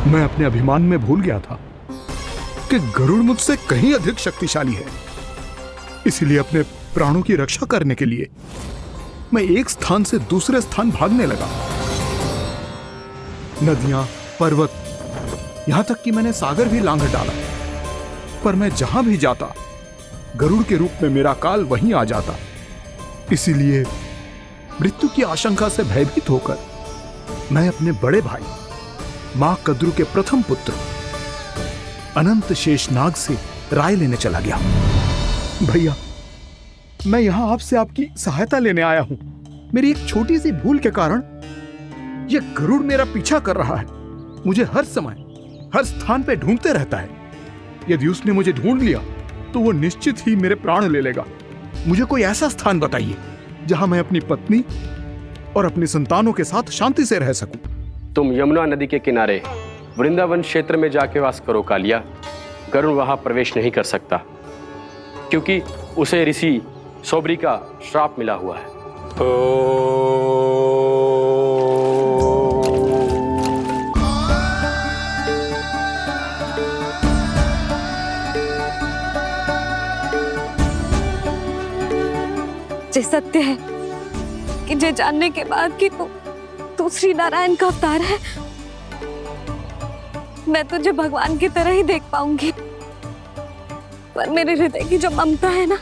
मैं अपने अभिमान में भूल गया था कि गरुड़ मुझसे कहीं अधिक शक्तिशाली है। इसलिए अपने प्राणों की रक्षा करने के लिए मैं एक स्थान से दूसरे स्थान भागने लगा। नदियां, पर्वत, यहां तक कि मैंने सागर भी लांघ डाला, पर मैं जहां भी जाता गरुड़ के रूप में मेरा काल वहीं आ जाता। इसीलिए मृत्यु की आशंका से भयभीत होकर मैं अपने बड़े भाई मां कद्रू के प्रथम पुत्र अनंत शेषनाग से राय लेने चला गया। भैया, मैं यहां आपसे आपकी सहायता लेने आया हूं। मेरी एक छोटी सी भूल के कारण यह गरुड़ मेरा पीछा कर रहा है। मुझे हर समय हर स्थान पे ढूंढते रहता है। यदि उसने मुझे ढूंढ लिया तो वो निश्चित ही मेरे प्राण ले लेगा। मुझे कोई ऐसा स्थान बताइए जहां मैं अपनी पत्नी और अपनी संतानों के साथ शांति से रह सकूं। तुम यमुना नदी के किनारे वृंदावन क्षेत्र में जाके वास करो कालिया। गरुड़ वहां प्रवेश नहीं कर सकता, क्योंकि उसे ऋषि सौबरी का श्राप मिला हुआ है। ये सत्य है कि ये जानने के बाद कि तू श्री नारायण का अवतार है, मैं तुझे भगवान की तरह ही देख पाऊंगी। पर मेरे हृदय की जो ममता है ना,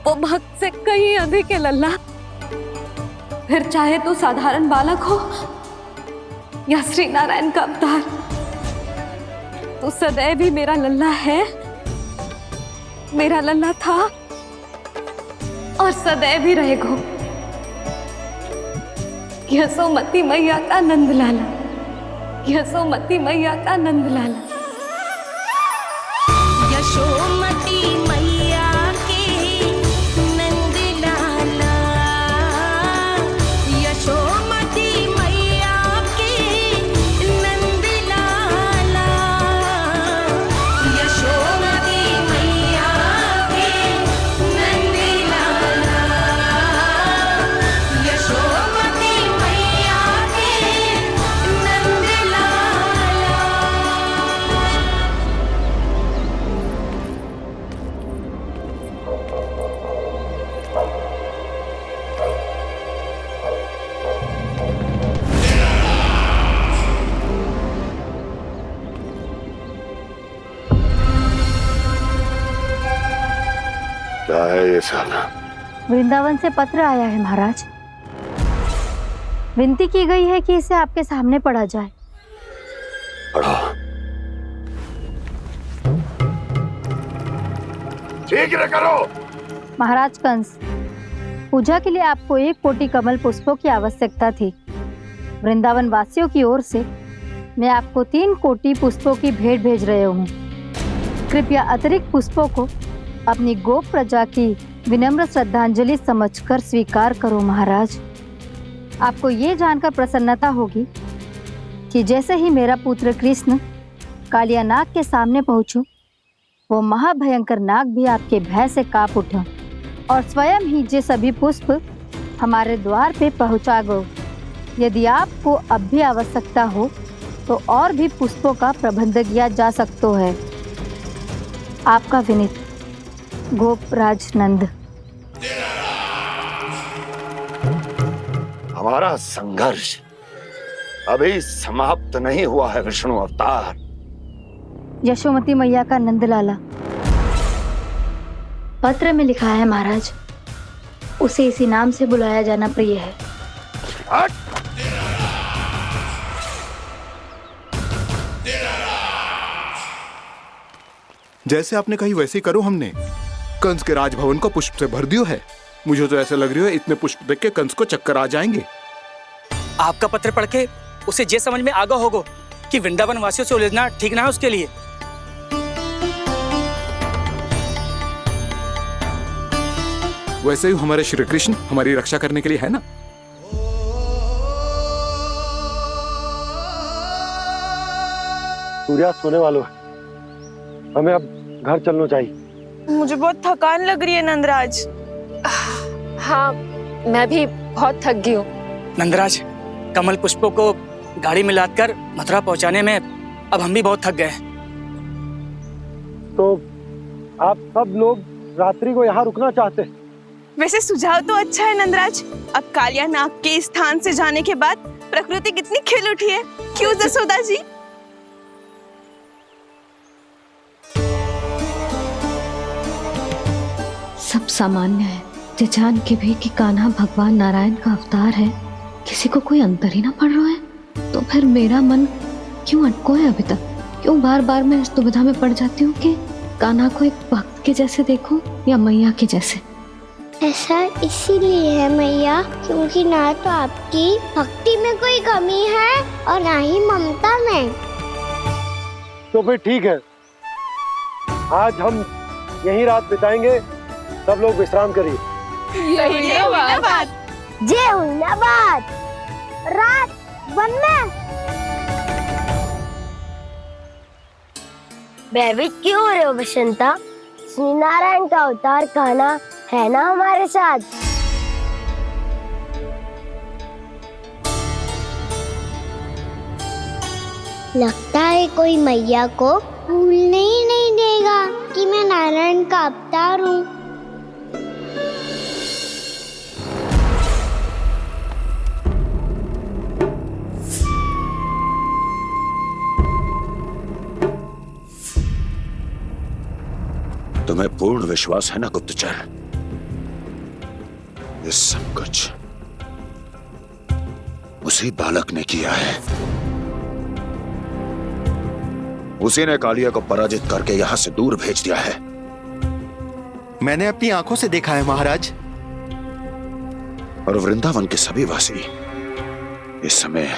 वो भक्त से कहीं अधिक है लल्ला। फिर चाहे तू साधारण बालक हो या श्री नारायण का अवतार, तू सदैव ही मेरा लल्ला है, मेरा लल्ला था और सदैव ही रहेगा। यशोमती मैया का नंद लाला, यशोमती मैया का नंद लाला। यशोमती मैया के नंद लाला, यशोमती मैया के नंद लाला, यशोमती मैया के नंद लाला, यशोमती मैया के नंद लाला। क्या है ये साला? वृंदावन से पत्र आया है महाराज। विनती की गई है कि इसे आपके सामने पढ़ा जाए। पढ़ो। शीघ्र करो। महाराज कंस, पूजा के लिए आपको 1 कोटि कमल पुष्पों की आवश्यकता थी। वृंदावन वासियों की ओर से मैं आपको 3 कोटि पुष्पों की भेंट भेज रहे हूँ। कृपया अतिरिक्त पुष्पों को अपनी गोप प्रजा की विनम्र श्रद्धांजलि समझकर स्वीकार करो महाराज। आपको ये जानकर प्रसन्नता होगी कि जैसे ही मेरा पुत्र कृष्ण कालिया नाग के सामने पहुंचो, वो महाभयंकर नाग भी आपके भय से कांप उठा और स्वयं ही ये सभी पुष्प हमारे द्वार पे पहुंचा गो। यदि आपको अब भी आवश्यकता हो तो और भी पुष्पों का प्रबंध किया जा सकता है। आपका विनीत गोपराज नंद। हमारा संघर्ष अभी समाप्त नहीं हुआ है विष्णु अवतार। यशोमती मैया का नंदलाला। पत्र में लिखा है महाराज, उसे इसी नाम से बुलाया जाना प्रिय है। हट! जैसे आपने कही वैसे ही करो। हमने कंस के राजभवन को पुष्प से भर दियो है। मुझे तो ऐसा लग रही है इतने पुष्प देख के कंस को चक्कर आ जाएंगे। आपका पत्र पढ़ के उसे ये समझ में आगा होगा कि वृंदावन वासियों से उलझना ठीक ना है उसके लिए। वैसे ही हमारे श्री कृष्ण हमारी रक्षा करने के लिए है ना। सूर्यास्त होने वाला है, हमें अब घर चलना चाहिए। मुझे बहुत थकान लग रही है नंदराज। हाँ, मैं भी बहुत थक गई हूँ। नंदराज, कमल पुष्पों को गाड़ी में लाद कर मथुरा पहुंचाने में अब हम भी बहुत थक गए। तो आप सब लोग रात्रि को यहाँ रुकना चाहते हैं? वैसे सुझाव तो अच्छा है नंदराज। अब कालिया नाग के इस स्थान से जाने के बाद प्रकृति कितनी खिल उठी है, क्यों जसोदा जी? सब सामान्य है। जे जान के भी कि कान्हा भगवान नारायण का अवतार है, किसी को कोई अंतर ही ना पड़ रहा है, तो फिर मेरा मन क्यों अटको है अभी तक? क्यों बार बार मैं इस दुविधा में पड़ जाती हूँ कि कान्हा को एक भक्त के जैसे देखूं या मैया के जैसे? ऐसा इसीलिए है मैया क्योंकि ना तो आपकी भक्ति में कोई कमी है और ना ही ममता में। तो फिर ठीक है, आज हम यहीं रात बिताएंगे। सब लोग विश्राम करिए। जय हुइनाबाद। जय हुइनाबाद। रात वन में भयभीत क्यों हो रहे हो बसंता? श्री नारायण का अवतार कान्हा है ना हमारे साथ। लगता है कोई मैया को भूलने ही नहीं देगा कि मैं नारायण का अवतार हूँ। तुम्हें पूर्ण विश्वास है ना गुप्तचर? ये सब कुछ उसी बालक ने किया है। उसी ने कालिया को पराजित करके यहां से दूर भेज दिया है। मैंने अपनी आंखों से देखा है महाराज। और वृंदावन के सभी वासी इस समय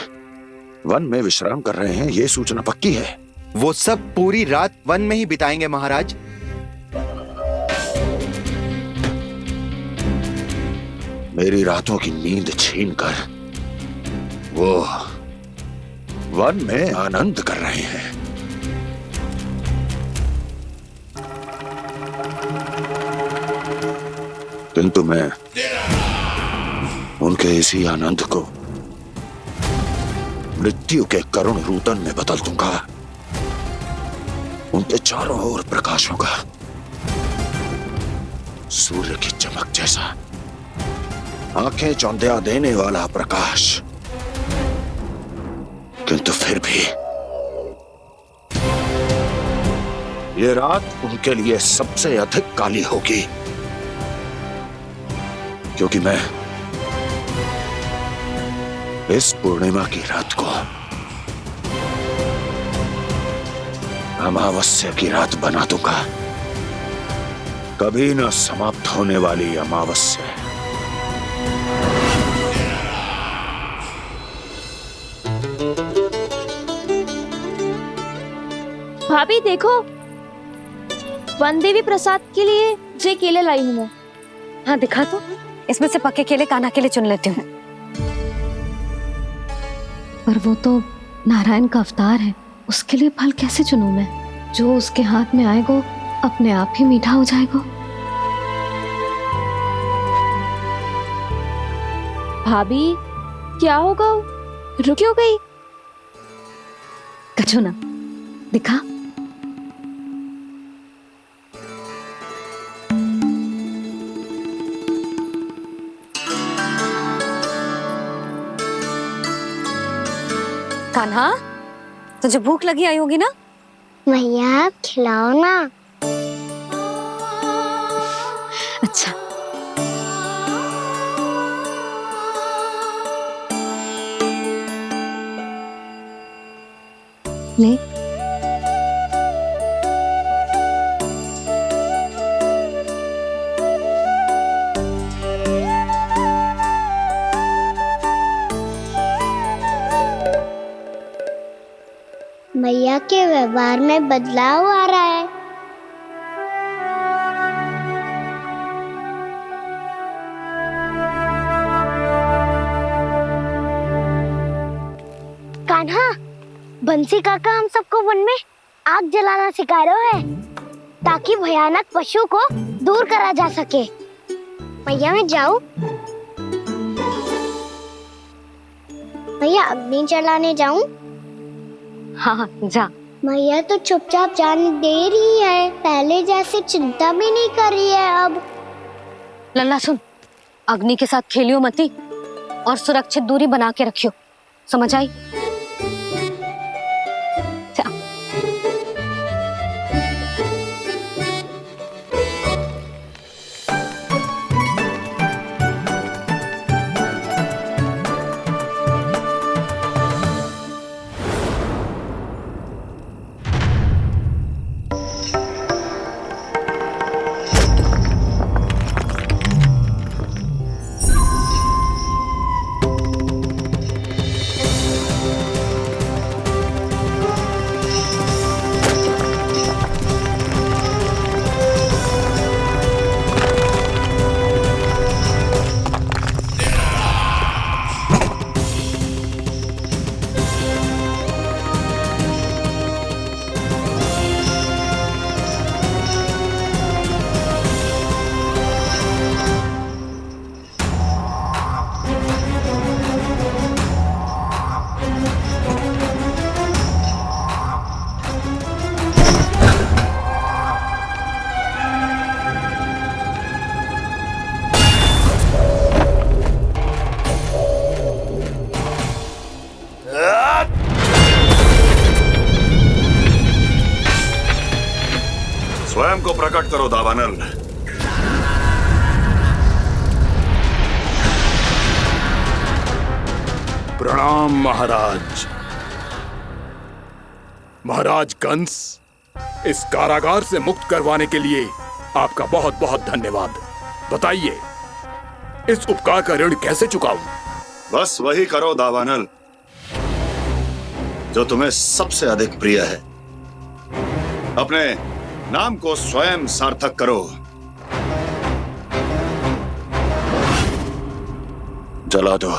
वन में विश्राम कर रहे हैं, ये सूचना पक्की है। वो सब पूरी रात वन में ही बिताएंगे महाराज। मेरी रातों की नींद छीनकर वो वन में आनंद कर रहे हैं। किंतु मैं उनके इसी आनंद को मृत्यु के करुण रूतन में बदल दूंगा। उनके चारों ओर प्रकाश होगा, सूर्य की चमक जैसा, आंखें चौंधिया देने वाला प्रकाश। किंतु फिर भी ये रात उनके लिए सबसे अधिक काली होगी, क्योंकि मैं इस पूर्णिमा की रात को अमावस्या की रात बना दूंगा। कभी न समाप्त होने वाली अमावस्या। भाभी देखो, वन देवी प्रसाद के लिए जे केले लाई हूँ मैं। हाँ दिखा तो, इसमें से पक्के केले कान्हा के लिए चुन लेती हूँ। पर वो तो नारायण का अवतार है, उसके लिए फल कैसे चुनूं मैं? जो उसके हाथ में आएगा अपने आप ही मीठा हो जाएगा। भाभी क्या होगा, रुक क्यों गई? कछू ना, दिखा। कान्हा, तुझे भूख लगी आई होगी ना? मैया खिलाओ ना। अच्छा। ले। मैया के व्यवहार में बदलाव आ रहा है। कान्हा, बंसी काका हम सबको वन में आग जलाना सिखा रहे हैं ताकि भयानक पशु को दूर करा जा सके। मैया मैं जाऊं? मैया मैं अग्नि जलाने जाऊं? हाँ जा। मैया तो चुपचाप जाने दे रही है, पहले जैसे चिंता भी नहीं कर रही है अब। लल्ला सुन, अग्नि के साथ खेलियो मती और सुरक्षित दूरी बना के रखियो, समझ आई? जा। स्वयं को प्रकट करो दावानल। प्रणाम महाराज। महाराज कंस, इस कारागार से मुक्त करवाने के लिए आपका बहुत बहुत धन्यवाद। बताइए, इस उपकार का ऋण कैसे चुकाऊं? बस वही करो दावानल जो तुम्हें सबसे अधिक प्रिय है। अपने नाम को स्वयं सार्थक करो। जला दो,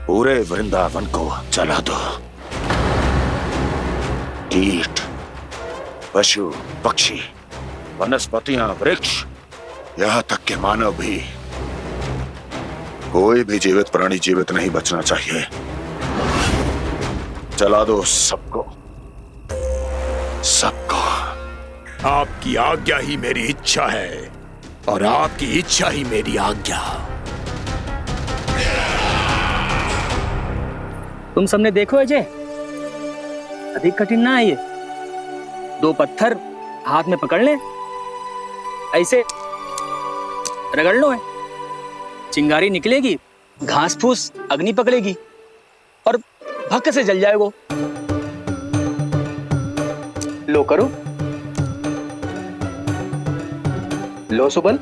पूरे वृंदावन को जला दो। कीट, पशु, पक्षी, वनस्पतियां, वृक्ष, यहां तक के मानव भी, कोई भी जीवित प्राणी जीवित नहीं बचना चाहिए। जला दो सबको, सबको। आपकी आज्ञा ही मेरी इच्छा है और आपकी इच्छा ही मेरी आज्ञा। तुम सबने देखो अजय, अधिक कठिन ना है ये। 2 पत्थर हाथ में पकड़ ले, ऐसे रगड़ लो है, चिंगारी निकलेगी, घास फूस अग्नि पकड़ेगी और भक्क से जल जाएगा। लो करो, लो सुबल।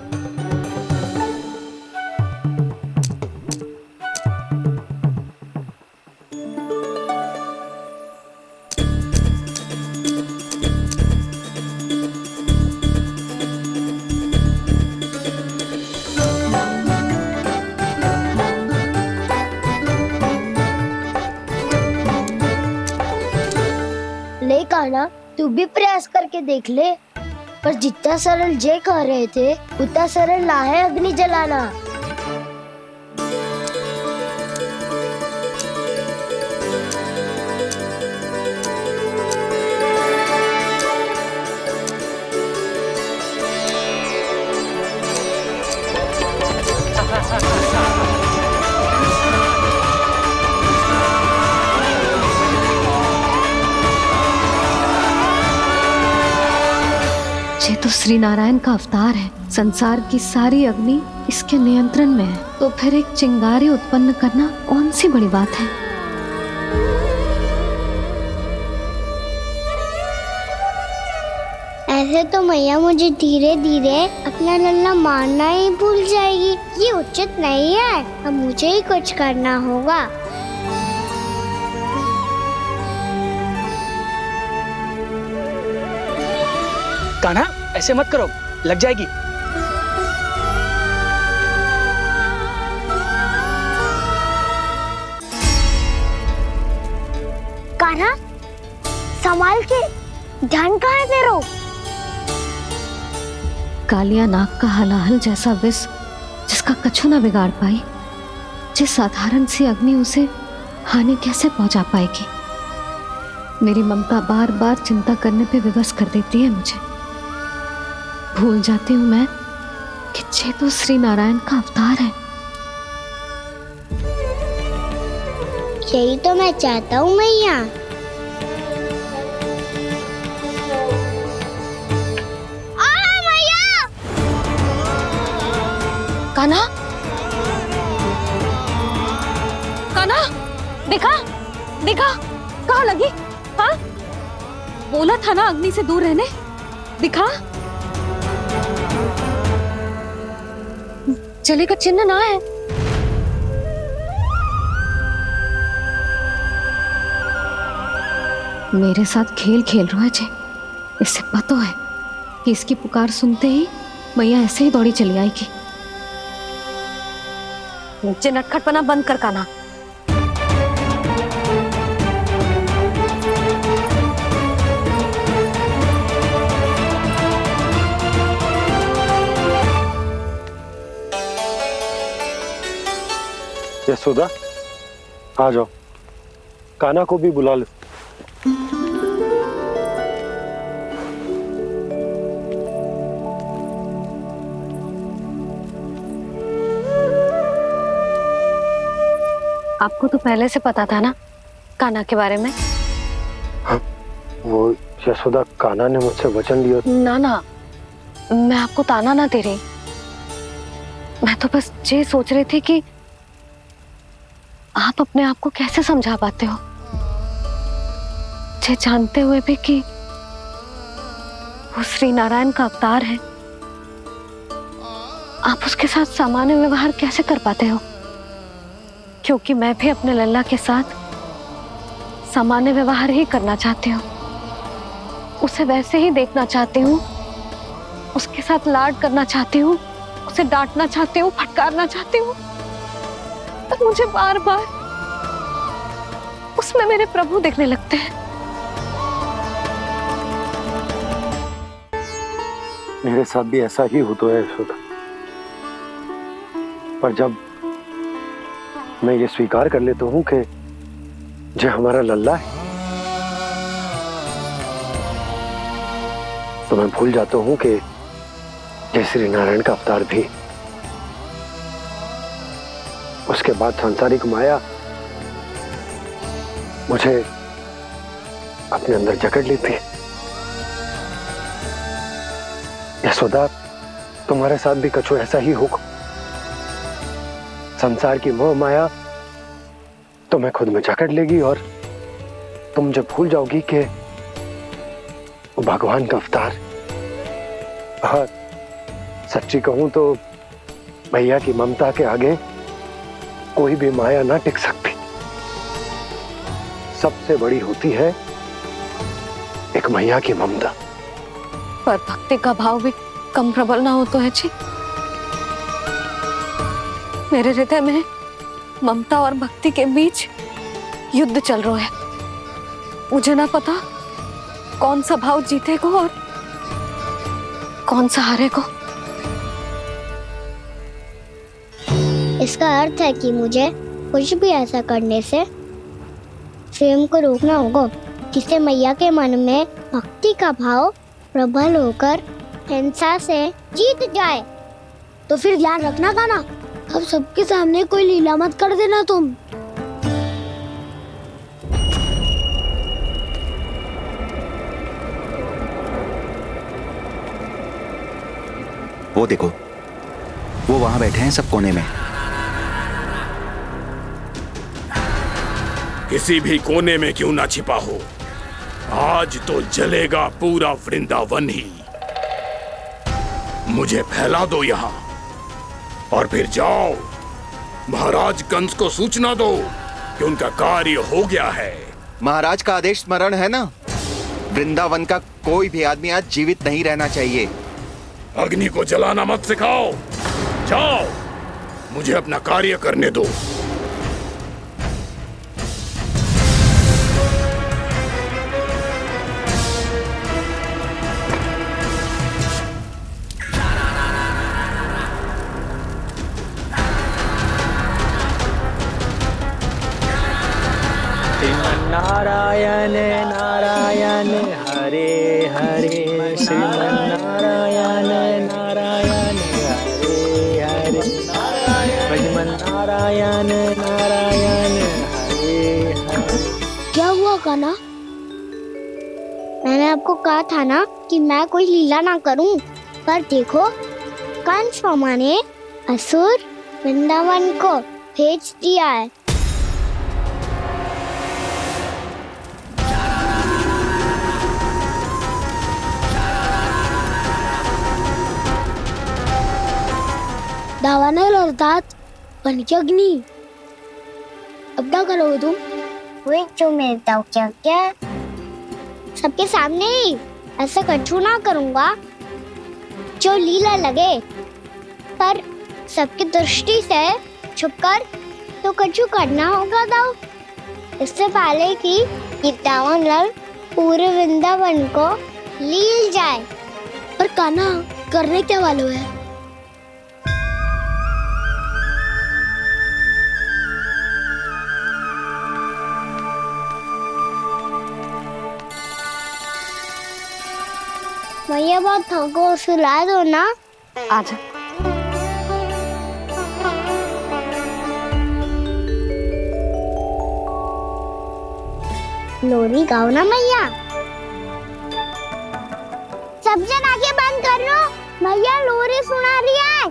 ले कान्हा, तू भी प्रयास करके देख ले। पर जितना सरल जय कह रहे थे उतना सरल ना है अग्नि जलाना। ये तो श्री नारायण का अवतार है। संसार की सारी अग्नि इसके नियंत्रण में है, तो फिर एक चिंगारी उत्पन्न करना कौन सी बड़ी बात है। ऐसे तो मैया मुझे धीरे धीरे अपना लल्ला मारना ही भूल जाएगी। ये उचित नहीं है, अब मुझे ही कुछ करना होगा। कान्हा, ऐसे मत करो, लग जाएगी। कान्हा, संभाल के, ध्यान कहाँ है तेरो? कालिया नाग का हलाहल जैसा विष जिसका कछु ना बिगाड़ पाई, जिस साधारण सी अग्नि उसे हानि कैसे पहुंचा पाएगी। मेरी ममता बार बार चिंता करने पे विवश कर देती है मुझे। भूल जाती हूँ मैं कि ये तो श्री नारायण का अवतार है। यही तो मैं चाहता हूँ मैया। कान्हा, कान्हा, देखा देखा कहाँ लगी? हाँ, बोला था ना अग्नि से दूर रहने। दिखा, जले का चिन्ह ना है। मेरे साथ खेल खेल रहा है जे। इससे पता है कि इसकी पुकार सुनते ही मैया ऐसे ही दौड़ी चली आएगी। नीचे नटखटपना बंद कर कान्हा। यशोदा, आ जाओ, कान्हा को भी बुला लो। आपको तो पहले से पता था ना कान्हा के बारे में? हाँ, वो यशोदा, कान्हा ने मुझसे वचन लिया। ना ना, मैं आपको ताना ना दे रही। मैं तो बस ये सोच रही थी कि आप अपने आप को कैसे समझा पाते हो, ये जानते हुए भी कि वो श्री नारायण का अवतार है। आप उसके साथ सामान्य व्यवहार कैसे कर पाते हो? क्योंकि मैं भी अपने लल्ला के साथ सामान्य व्यवहार ही करना चाहती हूँ। उसे वैसे ही देखना चाहती हूँ, उसके साथ लाड करना चाहती हूँ, उसे डांटना चाहती हूँ, फटकारना चाहती हूँ। तो मुझे बार बार उसमें मेरे प्रभु दिखने लगते हैं। मेरे साथ भी ऐसा ही होता है यशोदा। पर जब मैं ये स्वीकार कर लेता हूँ कि जो हमारा लल्ला है, तो मैं भूल जाता हूँ कि जय श्री नारायण का अवतार भी। उसके बाद सांसारिक माया मुझे अपने अंदर जकड़ लेती है। यशोदा, तुम्हारे साथ भी कछु ऐसा ही होगा। संसार की मोह माया तुम्हें खुद में जकड़ लेगी और तुम जब भूल जाओगी कि वो भगवान का अवतार। और सच्ची कहूं तो भैया की ममता के आगे कोई भी माया ना टिक सकती। सबसे बड़ी होती है एक मैया की ममता। पर भक्ति का भाव भी कम प्रबल ना हो तो है जी। मेरे हृदय में ममता और भक्ति के बीच युद्ध चल रहा है। मुझे ना पता कौन सा भाव जीतेगा और कौन सा हारेगा। इसका अर्थ है कि मुझे कुछ भी ऐसा करने से स्वयं को रोकना होगा जिससे मैया के मन में भक्ति का भाव प्रबल होकर हिंसा से जीत जाए। तो फिर ध्यान रखना कान्हा, अब सबके सामने कोई लीला मत कर देना तुम। वो देखो, वो वहां बैठे हैं सब कोने में। किसी भी कोने में क्यों ना छिपा हो, आज तो जलेगा पूरा वृंदावन ही। मुझे फैला दो यहाँ और फिर जाओ महाराज कंस को सूचना दो कि उनका कार्य हो गया है। महाराज का आदेश स्मरण है ना, वृंदावन का कोई भी आदमी आज जीवित नहीं रहना चाहिए। अग्नि को जलाना मत सिखाओ, जाओ मुझे अपना कार्य करने दो। श्रीमन्नारायण नारायण हरे हरे श्रीमन्नारायण नारायण हरे हरे श्रीमन्नारायण नारायण हरे हरे। क्या हुआ कान्हा? मैंने आपको कहा था ना कि मैं कोई लीला ना करूं, पर देखो कंस मामा ने असुर वृंदावन को भेज दिया है। दावानल और दांत बन के अग्नि। अब क्या करोगे तुम? वही जो मेरे दाव क्या क्या सबके सामने ही ऐसा कछु ना करूंगा जो लीला लगे, पर सबकी दृष्टि से छुपकर तो कछु करना होगा दाव। इससे पहले कि ये दावानल पूरे वृंदावन को लील जाए। पर कान्हा करने क्या वालों है? मैया बहुत थको, सुला दो ना। आजा। लोरी गाओ ना मैया। सब जन आंखें बंद कर लो, मैया लोरी सुना रही है।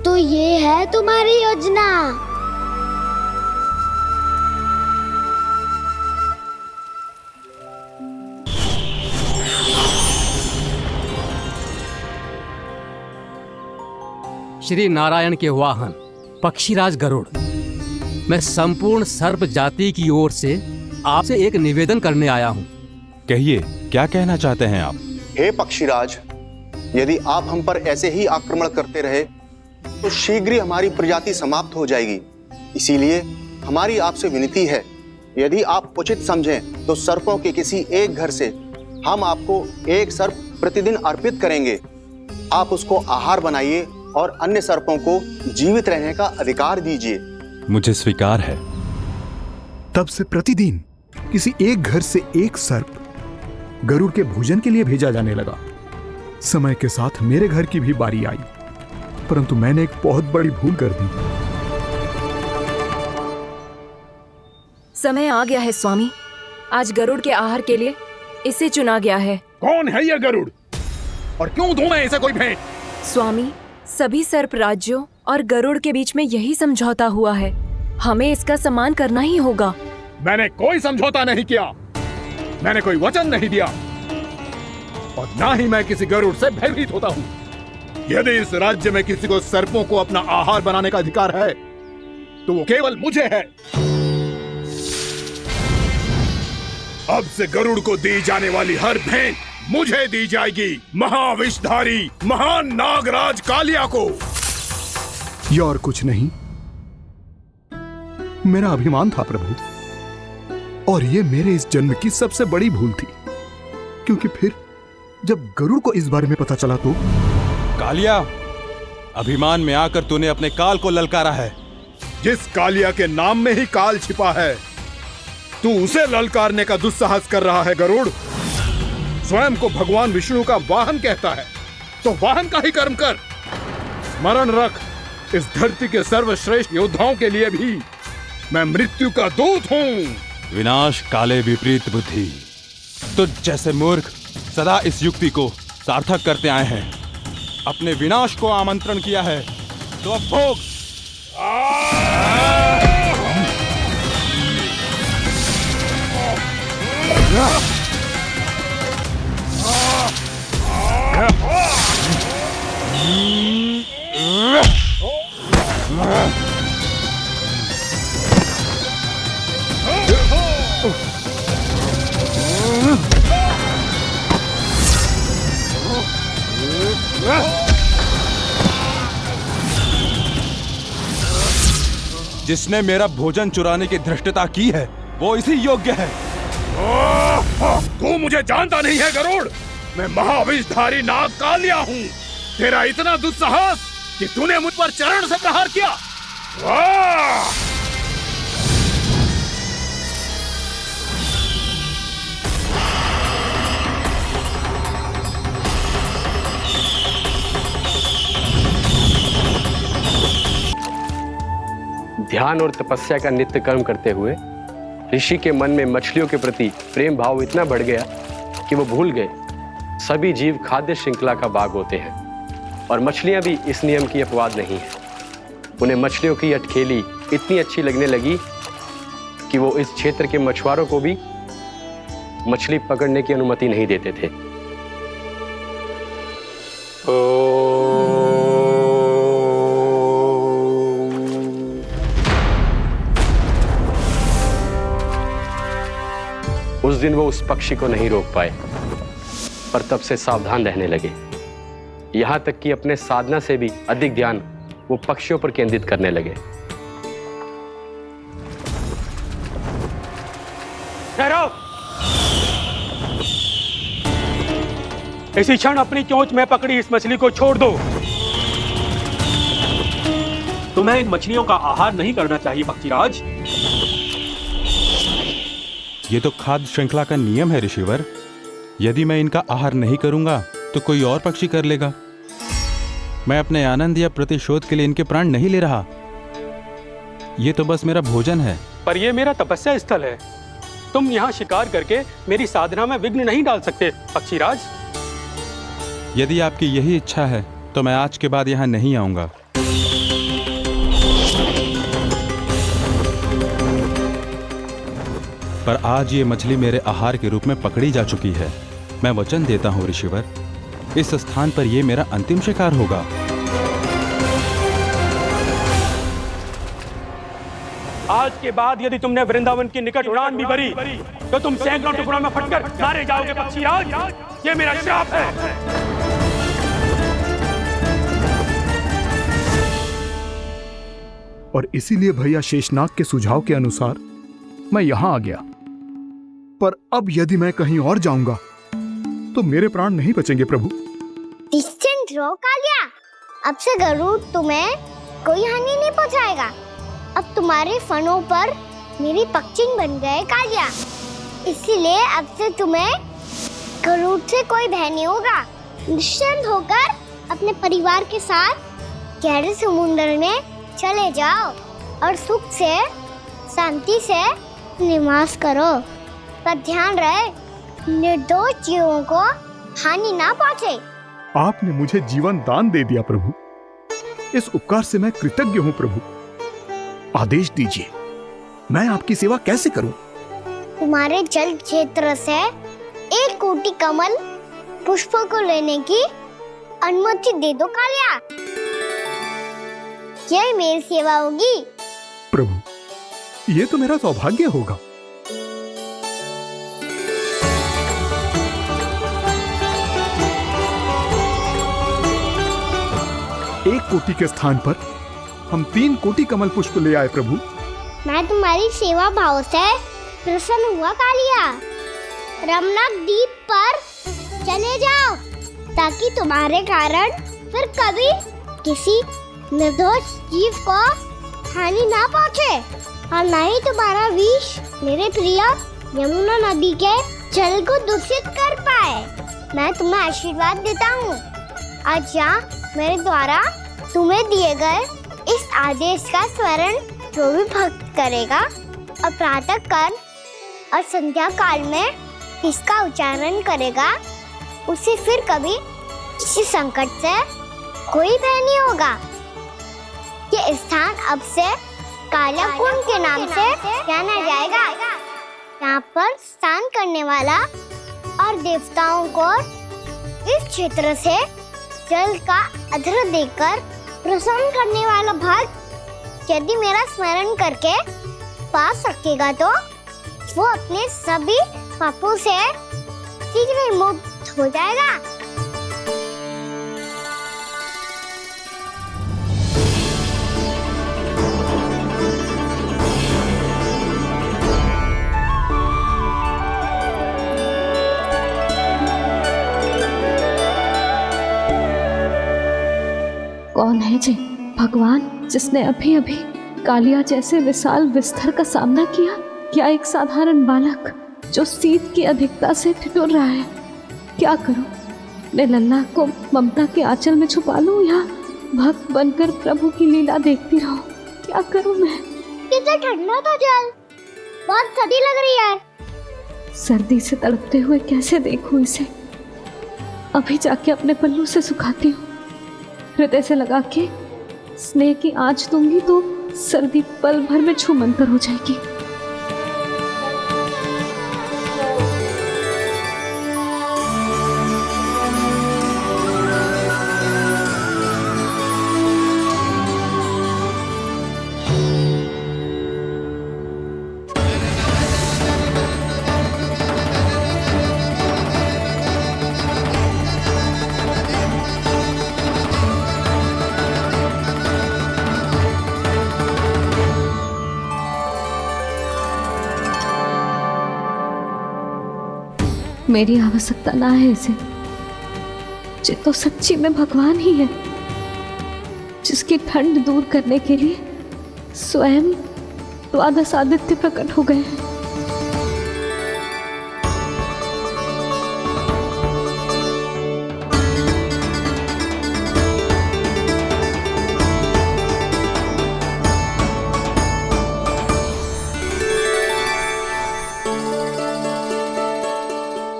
तो ये है तुम्हारी योजना। श्री नारायण के वाहन पक्षीराज गरुड़, मैं संपूर्ण सर्प जाति की ओर से आपसे एक निवेदन करने आया हूँ। कहिए, क्या कहना चाहते हैं आप? हे पक्षीराज, यदि आप हम पर ऐसे ही आक्रमण करते रहे तो शीघ्र ही हमारी प्रजाति समाप्त हो जाएगी। इसीलिए हमारी आपसे विनती है, यदि आप उचित समझें तो सर्पों के किसी एक घर से हम आपको एक सर्प प्रतिदिन अर्पित करेंगे। आप उसको आहार बनाइए और अन्य सर्पों को जीवित रहने का अधिकार दीजिए। मुझे स्वीकार है। तब से प्रतिदिन किसी एक घर से एक सर्प गरुड़ के भोजन के लिए भेजा जाने लगा। समय के साथ मेरे घर की भी बारी आई, परंतु मैंने एक बहुत बड़ी भूल कर दी। समय आ गया है स्वामी, आज गरुड़ के आहार के लिए इसे चुना गया है। कौन है यह गरुड़ और क्यों दूं मैं इसे कोई भेंट? स्वामी, सभी सर्प राज्यों और गरुड़ के बीच में यही समझौता हुआ है, हमें इसका सम्मान करना ही होगा। मैंने कोई समझौता नहीं किया, मैंने कोई वचन नहीं दिया और ना ही मैं किसी गरुड़ से भयभीत होता हूँ। यदि इस राज्य में किसी को सर्पों को अपना आहार बनाने का अधिकार है तो वो केवल मुझे है। अब से गरुड़ को दी जाने वाली हर भेंट मुझे दी जाएगी, महाविषधारी महान नागराज कालिया को। ये और कुछ नहीं, मेरा अभिमान था प्रभु, और ये मेरे इस जन्म की सबसे बड़ी भूल थी, क्योंकि फिर जब गरुड़ को इस बारे में पता चला तो। कालिया, अभिमान में आकर तूने अपने काल को ललकारा है। जिस कालिया के नाम में ही काल छिपा है, तू उसे ललकारने का दुस्साहस कर रहा है गरुड़। स्वयं को भगवान विष्णु का वाहन कहता है तो वाहन का ही कर्म कर। स्मरण रख, इस धरती के सर्वश्रेष्ठ योद्धाओं के लिए भी मैं मृत्यु का दूत हूँ। विनाश काले विपरीत बुद्धि, तुझ जैसे मूर्ख सदा इस युक्ति को सार्थक करते आए हैं। अपने विनाश को आमंत्रण किया है तो अब भोग। जिसने मेरा भोजन चुराने की धृष्टता की है वो इसी योग्य है। तू मुझे जानता नहीं है गरुड़, मैं महाविषधारी नाग कालिया हूँ। तेरा इतना दुस्साहस कि तूने मुझ पर चरण से प्रहार किया। ध्यान और तपस्या का नित्य कर्म करते हुए ऋषि के मन में मछलियों के प्रति प्रेम भाव इतना बढ़ गया कि वो भूल गए सभी जीव खाद्य श्रृंखला का भाग होते हैं और मछलियां भी इस नियम की अपवाद नहीं है। उन्हें मछलियों की अटखेली इतनी अच्छी लगने लगी कि वो इस क्षेत्र के मछुआरों को भी मछली पकड़ने की अनुमति नहीं देते थे। उस दिन वो उस पक्षी को नहीं रोक पाए, पर तब से सावधान रहने लगे। यहां तक कि अपने साधना से भी अधिक ध्यान वो पक्षियों पर केंद्रित करने लगे। ठहरो! इसी क्षण अपनी चोंच में पकड़ी इस मछली को छोड़ दो। तुम्हें इन मछलियों का आहार नहीं करना चाहिए पक्षीराज। ये तो खाद्य श्रृंखला का नियम है ऋषिवर। यदि मैं इनका आहार नहीं करूंगा तो कोई और पक्षी कर लेगा। मैं अपने आनंद या प्रतिशोध के लिए इनके प्राण नहीं ले रहा। ये तो बस मेरा भोजन है। पर यह मेरा तपस्या स्थल है। तुम यहाँ शिकार करके मेरी साधना में विघ्न नहीं डाल सकते पक्षीराज। यदि आपकी यही इच्छा है तो मैं आज के बाद यहाँ नहीं आऊंगा। पर आज ये मछली मेरे आहार के रूप में पकड़ी जा चुकी है। मैं वचन देता हूँ ऋषिवर, इस स्थान पर ये मेरा अंतिम शिकार होगा। आज के बाद यदि तुमने वृंदावन की निकट उड़ान भी भरी तो तुम सैकड़ों टुकड़ों में फटकर मारे जाओगे पक्षीराज। ये मेरा श्राप है। और इसीलिए भैया शेषनाग के सुझाव के अनुसार मैं यहां आ गया। पर अब यदि मैं कहीं और जाऊंगा तो मेरे प्राण नहीं बचेंगे प्रभु। डिस्टेंट रहो कालिया। अब से गरुड़ तुम्हें कोई हानि नहीं पहुंचाएगा। अब तुम्हारे फनों पर मेरी पक्षिंग बन गए कालिया। इसीलिए अब से तुम्हें गरुड़ से कोई भय नहीं होगा। निश्चिंत होकर अपने परिवार के साथ गहरे समुद्र में चले जाओ और सुख से शांति से निवास करो। पर ध्यान रहे निर्दोष जीवों को हानि ना पहुंचे। आपने मुझे जीवन दान दे दिया प्रभु। इस उपकार से मैं कृतज्ञ हूँ प्रभु। आदेश दीजिए, मैं आपकी सेवा कैसे करूं? तुम्हारे जल क्षेत्र से 1 कोटि कमल पुष्पों को लेने की अनुमति दे दो कालिया। यही मेरी सेवा होगी। प्रभु, ये तो मेरा सौभाग्य होगा। एक कोटि के स्थान पर हम 3 कोटि कमल पुष्प ले आए प्रभु। मैं तुम्हारी सेवा भाव से प्रसन्न हुआ कालिया। रमनाक द्वीप पर चले जाओ ताकि तुम्हारे कारण फिर कभी किसी निर्दोष जीव को हानि ना पहुंचे और न ही तुम्हारा विष मेरे प्रिय यमुना नदी के जल को दूषित कर पाए। मैं तुम्हें आशीर्वाद देता हूँ। आज यहाँ मेरे द्वारा तुम्हें दिए गए इस आदेश का स्मरण जो भी भक्त करेगा और प्रातः काल और संध्या काल में इसका उच्चारण करेगा उसे फिर कभी किसी संकट से कोई भय नहीं होगा। ये स्थान अब से कालिया कुंड के नाम से जाना जाएगा। यहाँ पर स्नान करने वाला और देवताओं को इस क्षेत्र से जल का अर्घ्य देकर प्रसन्न करने वाला भक्त यदि मेरा स्मरण करके पा सकेगा तो वो अपने सभी पापों से शीघ्र ही मुक्त हो जाएगा। कौन है जी भगवान जिसने अभी अभी कालिया जैसे विशाल विस्तर का सामना किया, क्या एक साधारण बालक जो शीत की अधिकता से ठिठुर रहा है? क्या करूं? मैं लल्ला को ममता के आंचल में छुपा लूं या भक्त बनकर प्रभु की लीला देखती रहूं? क्या करूं मैं? कितना ठंडा था जल, बहुत सर्दी लग रही है। सर्दी से तड़पते हुए कैसे देखूं इसे? अभी जाके अपने पल्लू से सुखाती हूँ, हृदय से लगा के स्नेह की आंच दूंगी तो सर्दी पल भर में छूमंतर हो जाएगी। मेरी आवश्यकता ना है इसे, ये तो सच्ची में भगवान ही है, जिसकी ठंड दूर करने के लिए स्वयं द्वादश आदित्य प्रकट हो गए हैं।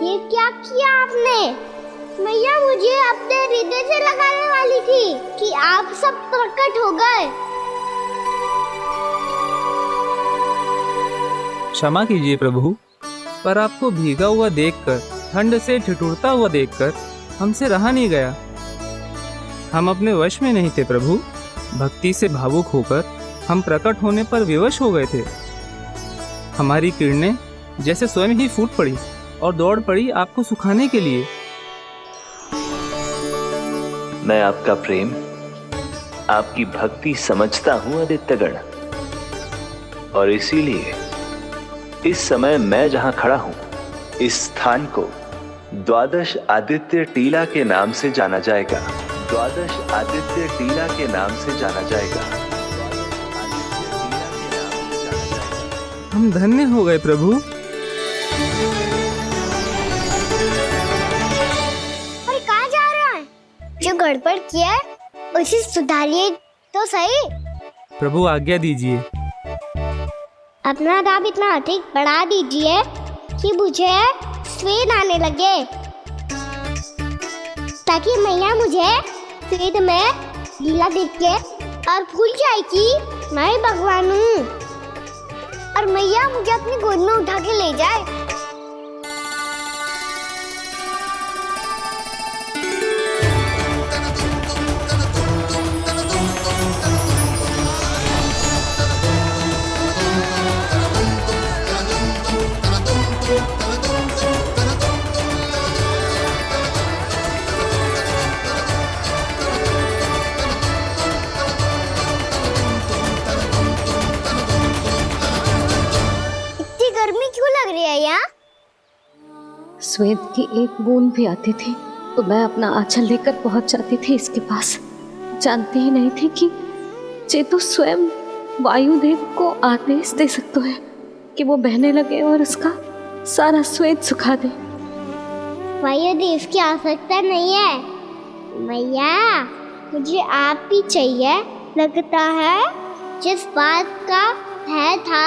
ये क्या किया आपने? मैया मुझे अपने हृदय से लगाने वाली थी कि आप सब प्रकट हो गए। क्षमा कीजिए प्रभु, पर आपको भीगा हुआ देखकर, ठंड से ठिठुरता हुआ देखकर हमसे रहा नहीं गया। हम अपने वश में नहीं थे प्रभु। भक्ति से भावुक होकर हम प्रकट होने पर विवश हो गए थे। हमारी किरणें जैसे स्वयं ही फूट पड़ी और दौड़ पड़ी आपको सुखाने के लिए। मैं आपका प्रेम, आपकी भक्ति समझता हूं आदित्यगण, और इसीलिए इस समय मैं जहां खड़ा हूं, इस स्थान को द्वादश आदित्य टीला के नाम से जाना जाएगा। द्वादश आदित्य टीला के नाम से जाना जाएगा। हम धन्य हो गए प्रभु। और कहाँ जा रहा है? जो गड़बड़ किया है उसे सुधारिए तो सही। प्रभु आज्ञा दीजिए। अपना दाम इतना अधिक बढ़ा दीजिए कि मुझे स्वेद आने लगे, ताकि मैया मुझे स्वेद में लीला देख के और भूल जाए कि मैं ही भगवान हूँ, और मैया मुझे अपनी गोद में उठा के ले जाए। गर्मी क्यों लग रही है यहाँ? स्वेद की एक बूंद भी आती थी तो मैं अपना आंचल लेकर पहुंच जाती थी इसके पास। जानती ही नहीं थी कि ये तो स्वयं वायुदेव को आदेश दे सकते हैं कि वो बहने लगे और उसका सारा स्वेद सुखा दे। वायुदेव की आवश्यकता नहीं है मैया, मुझे आप ही चाहिए। लगता है जिस बात का भय था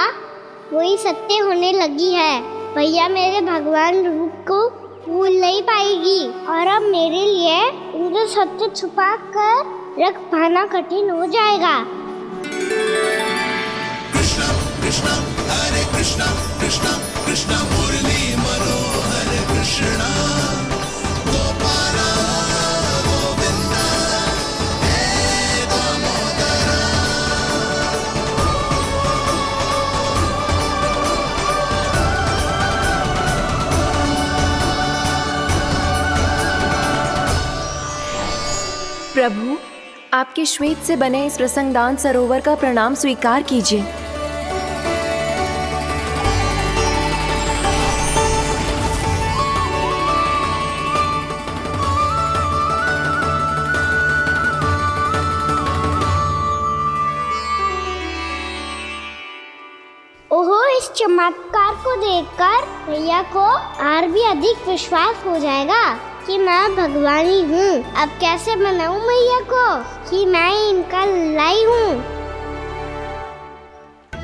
वही सत्य होने लगी है। भैया मेरे भगवान रूप को भूल नहीं पाएगी, और अब मेरे लिए उनके सत्य छुपा कर रख पाना कठिन हो जाएगा। कृष्णा कृष्णा हरे कृष्णा कृष्णा कृष्णा मुरली मनोहर कृष्णा गोपाला गोविंदा हे दामोदरा। प्रभु, आपके श्वेत से बने इस प्रसंगदान सरोवर का प्रणाम स्वीकार कीजिए। चमत्कार को देखकर मैया को और भी अधिक विश्वास हो जाएगा कि मैं भगवान ही हूँ। अब कैसे मनाऊं मैया को कि मैं इनका लाई हूँ।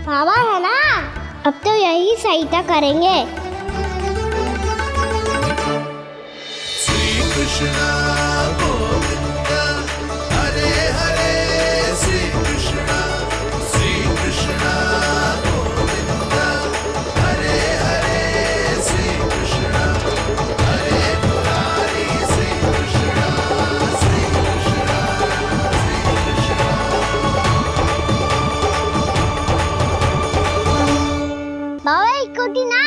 बाबा है ना, अब तो यही सहायता करेंगे। श्री कृष्ण गोविंद हरे हरे श्री कृष्ण गोविंद हरे हरे श्री कृष्ण हरे मुरारी श्री कृष्ण श्री कृष्ण बाबा एक कोटी ना,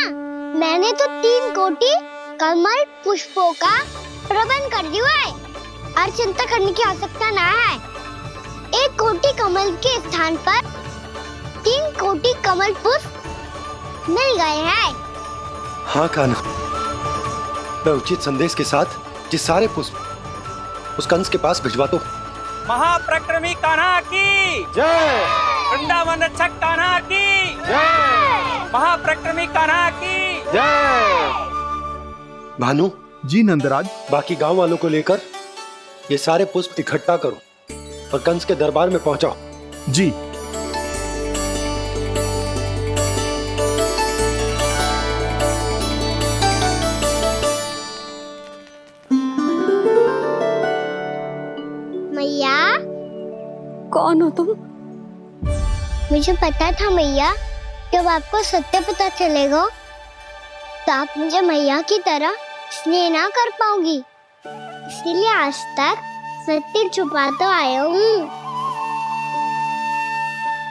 मैंने तो 3 कोटी कमल पुष्पों का प्रबंध कर दिया है और चिंता करने की आवश्यकता ना है। 1 कोटी कमल के स्थान पर 3 कोटी कमल पुष्प मिल गए हैं। हाँ कान्हा, मैं उचित संदेश के साथ ये सारे पुष्प उस कंस के पास भिजवा दो। महाप्रक्रमी कान्हा की जय। वृंदावन रक्षक कान्हा की जय। महाप्रक्रमी कान्हा की जय। भानु जी नंदराज, बाकी गांव वालों को लेकर ये सारे पुष्प इकट्ठा करो और कंस के दरबार में पहुंचाओ। जी। मैया, कौन हो तुम? मुझे पता था मैया, जब आपको सत्य पता चलेगा तो आप मुझे मैया की तरह स्नेह ना कर पाओगी, इसलिए आज तक सत्य छुपाता आया हूँ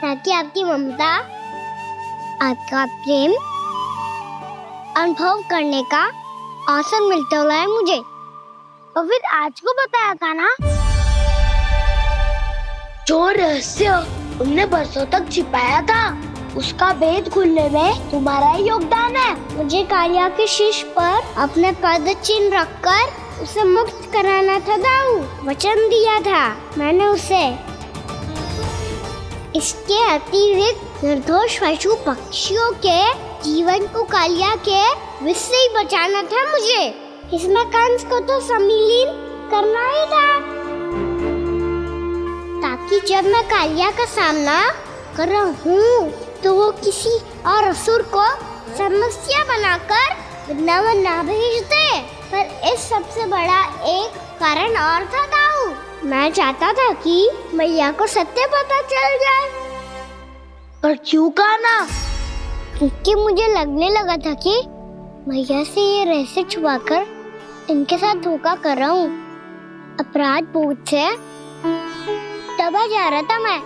ताकि आपकी ममता, आपका प्रेम अनुभव करने का अवसर मिलता हुआ मुझे। और फिर आज को बताया था ना, जो रहस्य तुमने बरसों तक छिपाया था उसका भेद खुलने में तुम्हारा ही योगदान है। मुझे कालिया के शीश पर अपने पद चिन्ह रखकर उसे मुक्त कराना था दाऊ, वचन दिया था मैंने उसे। इसके अतिरिक्त निर्दोष पशु पक्षियों के जीवन को कालिया के विष से ही बचाना था मुझे। इसमें कंस को तो सम्मिलित करना ही था ताकि जब मैं कालिया का सामना कर रहा हूँ तो वो किसी और असुर को समस्या बनाकर वृंदावन ना भेज दे। पर इस सबसे बड़ा एक कारण और था दाऊ, मैं चाहता था कि मैया को सत्य पता चल जाए। पर क्यों कान्हा? क्योंकि मुझे लगने लगा था कि मैया से ये रहस्य छुपाकर इनके साथ धोखा कर रहा हूँ। अपराध बोध से दबा जा रहा था मैं।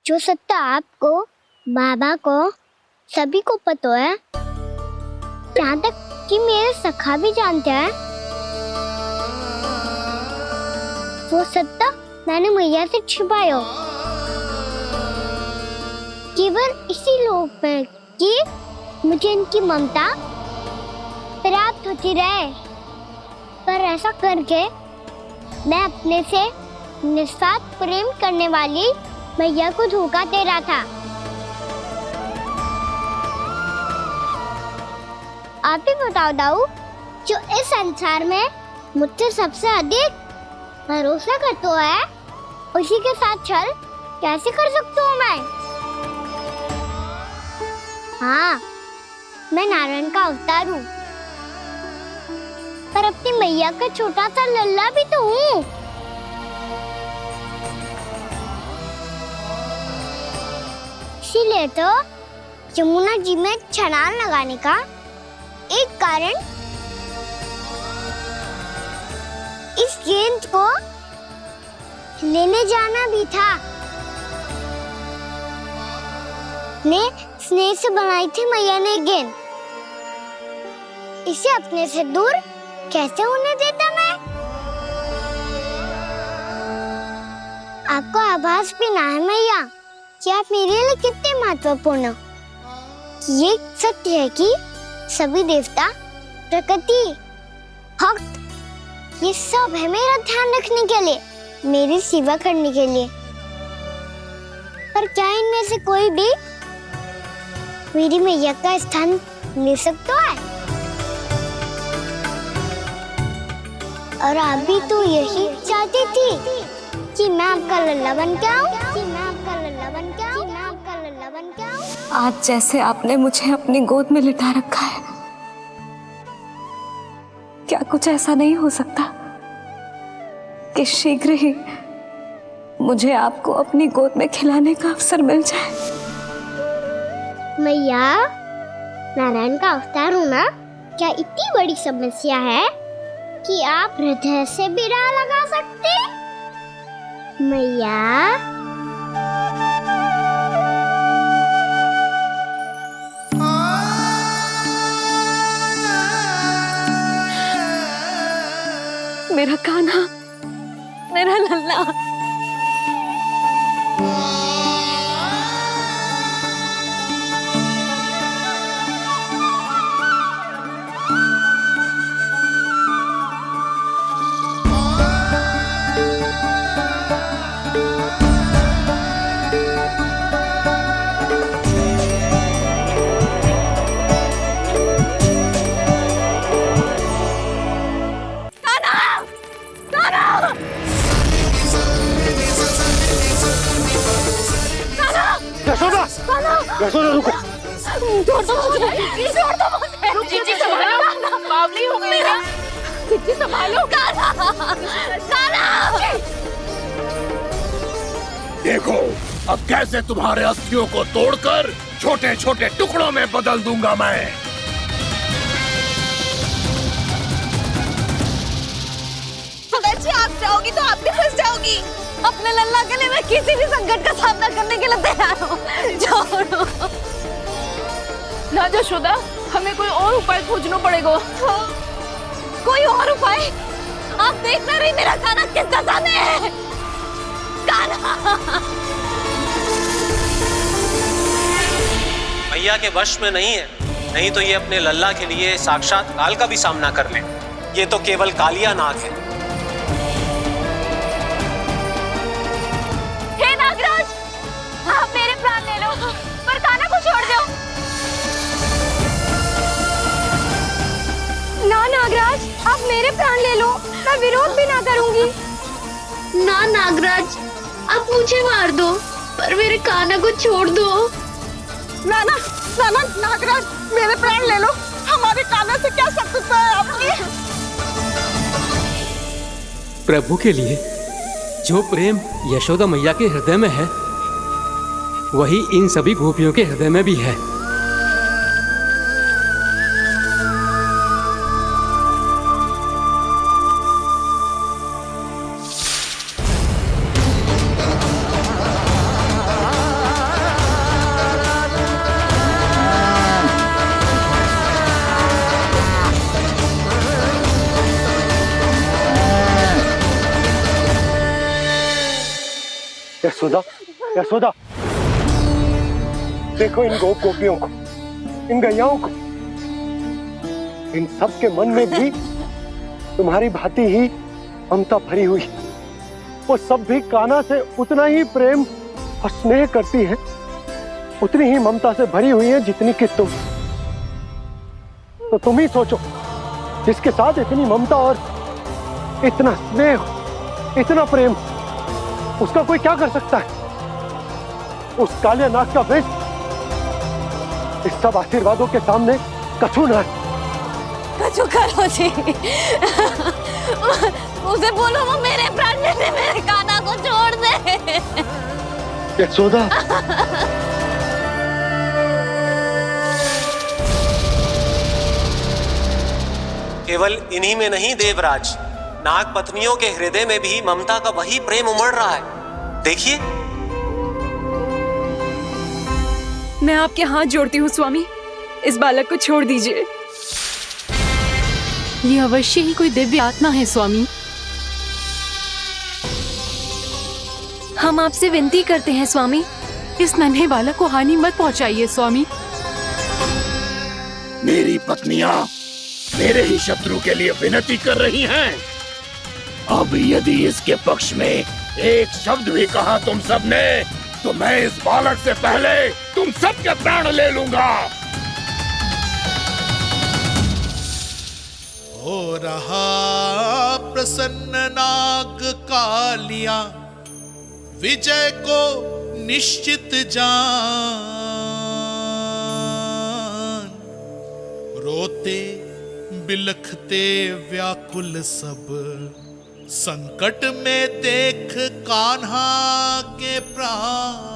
जो सत्य आपको, बाबा को, सभी को पता है, यहाँ तक कि मेरे सखा भी जानते हैं, वो सत्य मैंने मैया से छिपाया केवल इसी लोक में कि मुझे इनकी ममता प्राप्त होती रहे। पर ऐसा करके मैं अपने से निस्वार्थ प्रेम करने वाली मैया को धोखा दे रहा था। आप ही बताओ दाऊ, जो इस संसार में मुझसे सबसे अधिक भरोसा करता है उसी के साथ छल कैसे कर सकता हूँ मैं? हाँ, मैं नारायण का अवतार हूँ, पर अपनी मैया का छोटा सा लल्ला भी तो हूँ। इसीलिए तो यमुना जी में छलांग लगाने का एक कारण इस गेंद को लेने जाना भी था। ने स्नेह से बनाई थी मैया ने गेंद, इसे अपने से दूर कैसे होने देता मैं? आपको आभास भी ना है मैया कि आप मेरे लिए कितने महत्वपूर्ण हो। ये सत्य है कि सभी देवता, प्रकृति, भक्त, ये सब है मेरा ध्यान रखने के लिए, मेरी सेवा करने के लिए। पर क्या इनमें से कोई भी मेरी मैया का स्थान ले सकता है? और आप भी तो यही चाहती थी कि मैं आपका लल्ला बन के आऊं, आज जैसे आपने मुझे अपनी गोद में लिटा रखा है, क्या कुछ ऐसा नहीं हो सकता कि शीघ्र ही मुझे आपको अपनी गोद में खिलाने का अवसर मिल जाए? मैया, नारायण का अवतार होना क्या इतनी बड़ी समस्या है कि आप हृदय से भी ना लगा सकते? मैया, मेरा कान्हा, मेरा लल्ला। यशोदा रुको। छोड़ दो मुझे, छोड़ दो मुझे। जीजी संभालो, बावली हो गई है। जीजी संभालो। कान्हा, कान्हा। देखो अब कैसे तुम्हारे अस्थियों को तोड़कर छोटे छोटे टुकड़ों में बदल दूंगा मैं। जी आप जाओगी तो आप भी फंस जाओगी। अपने लल्ला के लिए मैं किसी भी संकट का सामना करने के लिए तैयार हूँ। छोड़ो ना यशोदा, हमें कोई और उपाय खोजना पड़ेगा। कोई और उपाय? आप देख ना रही मेरा कान्हा किस दशा में है। कान्हा मैया के वश में नहीं है, नहीं तो ये अपने लल्ला के लिए साक्षात काल का भी सामना कर ले। ये तो केवल कालिया नाग है। हे नागराज, आप मेरे प्राण ले लो, पर कान्हा को छोड़ दो। ना नागराज, आप मेरे प्राण ले लो, मैं विरोध भी ना करूंगी। ना नागराज, आप मुझे मार दो, पर मेरे कान्हा को छोड़ दो। ना ना ना ना नागराज, मेरे प्राण ले लो, हमारे कान्हा से क्या शत्रुता है आपकी? प्रभु के लिए जो प्रेम यशोदा मैया के हृदय में है, वही इन सभी गोपियों के हृदय में भी है। यशोदा, यशोदा, देखो इन गोपियों को, इन गैयाओं को, इन सब के मन में भी तुम्हारी भांति ही ममता भरी हुई। वो सब भी कान्हा से उतना ही प्रेम और स्नेह करती है, उतनी ही ममता से भरी हुई है जितनी कि तुम। तो तुम ही सोचो, जिसके साथ इतनी ममता और इतना स्नेह, इतना प्रेम, उसका कोई क्या कर सकता है? उस काले नाग का वेश इस सब आशीर्वादों के सामने कछु न है। कछु करो जी। उसे बोलो वो मेरे प्राण ले ले, मेरे कान्हा को छोड़ दे। यशोदा, केवल इन्हीं में नहीं देवराज, नाग पत्नियों के हृदय में भी ममता का वही प्रेम उमड़ रहा है। देखिए। मैं आपके हाथ जोड़ती हूँ स्वामी, इस बालक को छोड़ दीजिए। ये अवश्य ही कोई दिव्य आत्मा है स्वामी। हम आपसे विनती करते हैं स्वामी, इस नन्हे बालक को हानि मत पहुंचाइए स्वामी। मेरी पत्नियां मेरे ही शत्रु के लिए विनती कर रही हैं। अब यदि इसके पक्ष में एक शब्द भी कहा तुम सबने, तो मैं इस बालक से पहले तुम सबके प्राण ले लूंगा। हो रहा प्रसन्न नाग कालिया, विजय को निश्चित जान। रोते बिलखते व्याकुल सब, संकट में देख कान्हा के प्राण।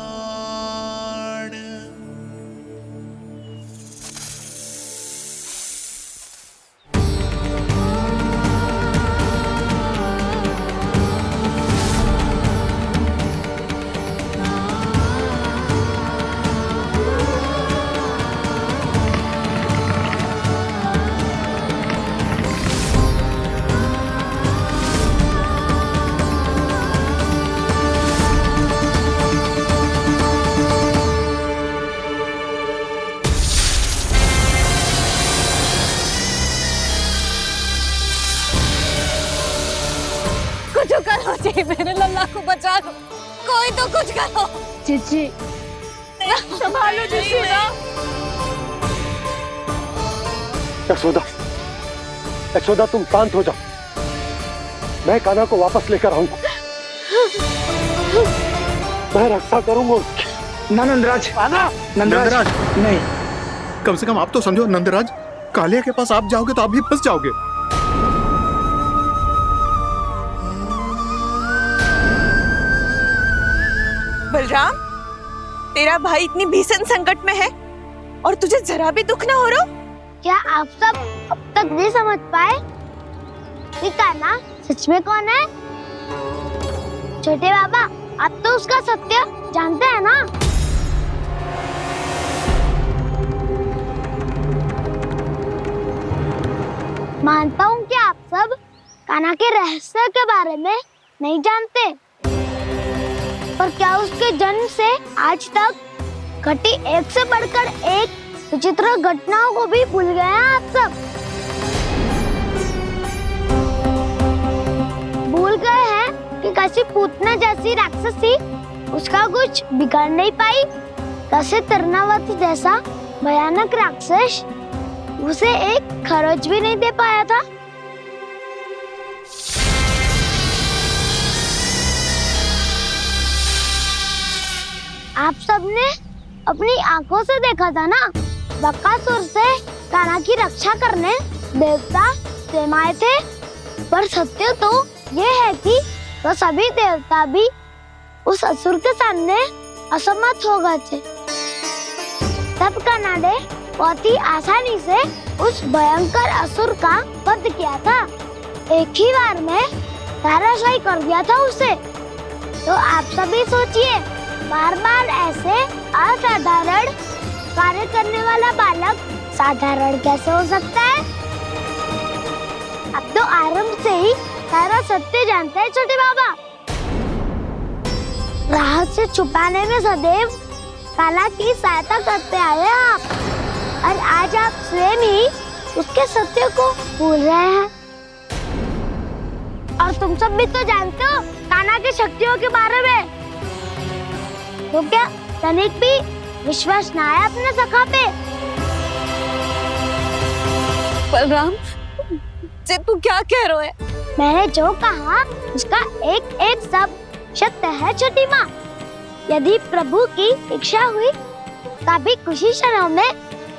कुछ करो जी, मेरे लल्ला को बचा लो, कोई तो कुछ करो। जीजी संभालो जीजी। यशोदा, यशोदा तुम शांत हो जाओ, मैं कान्हा को वापस लेकर आऊंगा, मैं रक्षा करूंगा उसकी। ना नंदराज, नंदराज नहीं, कम से कम आप तो समझो नंदराज, कालिया के पास आप जाओगे तो आप भी फंस जाओगे। बलराम, तेरा भाई इतनी भीषण संकट में है और तुझे जरा भी दुख ना हो रहा? क्या आप सब अब तक नहीं समझ पाए कि कान्हा सच में कौन है? छोटे बाबा, आप तो उसका सत्य जानते हैं ना? मानता हूँ कि आप सब कान्हा के रहस्य के बारे में नहीं जानते, पर क्या उसके जन्म से आज तक घटी एक से बढ़कर एक विचित्र घटनाओं को भी भूल गए हैं आप सब? भूल गए हैं कि कैसी पूतना जैसी राक्षसी उसका कुछ बिगाड़ नहीं पाई, कैसे तरनावती जैसा भयानक राक्षस उसे एक खरोच भी नहीं दे पाया था। आप सबने अपनी आंखों से देखा था ना, बकासुर से कान्हा की रक्षा करने देवता स्वयं आए थे, पर सत्य तो ये है कि वो सभी देवता भी उस असुर के सामने असमर्थ हो गए थे। तब कान्हा ने बहुत ही आसानी से उस भयंकर असुर का वध किया था, एक ही बार में धराशायी कर दिया था उसे। तो आप सभी सोचिए, बार बार ऐसे असाधारण कार्य करने वाला बालक साधारण कैसे हो सकता है? अब तो आरंभ से ही सारा सत्य जानते हैं छोटे बाबा। रहस्य छुपाने में सदैव कान्हा की सहायता करते आए हैं आप, और आज आप स्वयं ही उसके सत्य को भूल रहे हैं। और तुम सब भी तो जानते हो कान्हा की शक्तियों के बारे में, तो क्या तनिक भी विश्वास ना है अपने सखा पे? बलराम जी, तू क्या कह रहे है? मैंने जो कहा उसका एक एक शब्द सत्य है छोटी माँ। यदि प्रभु की इच्छा हुई तभी कुछ ही क्षणों में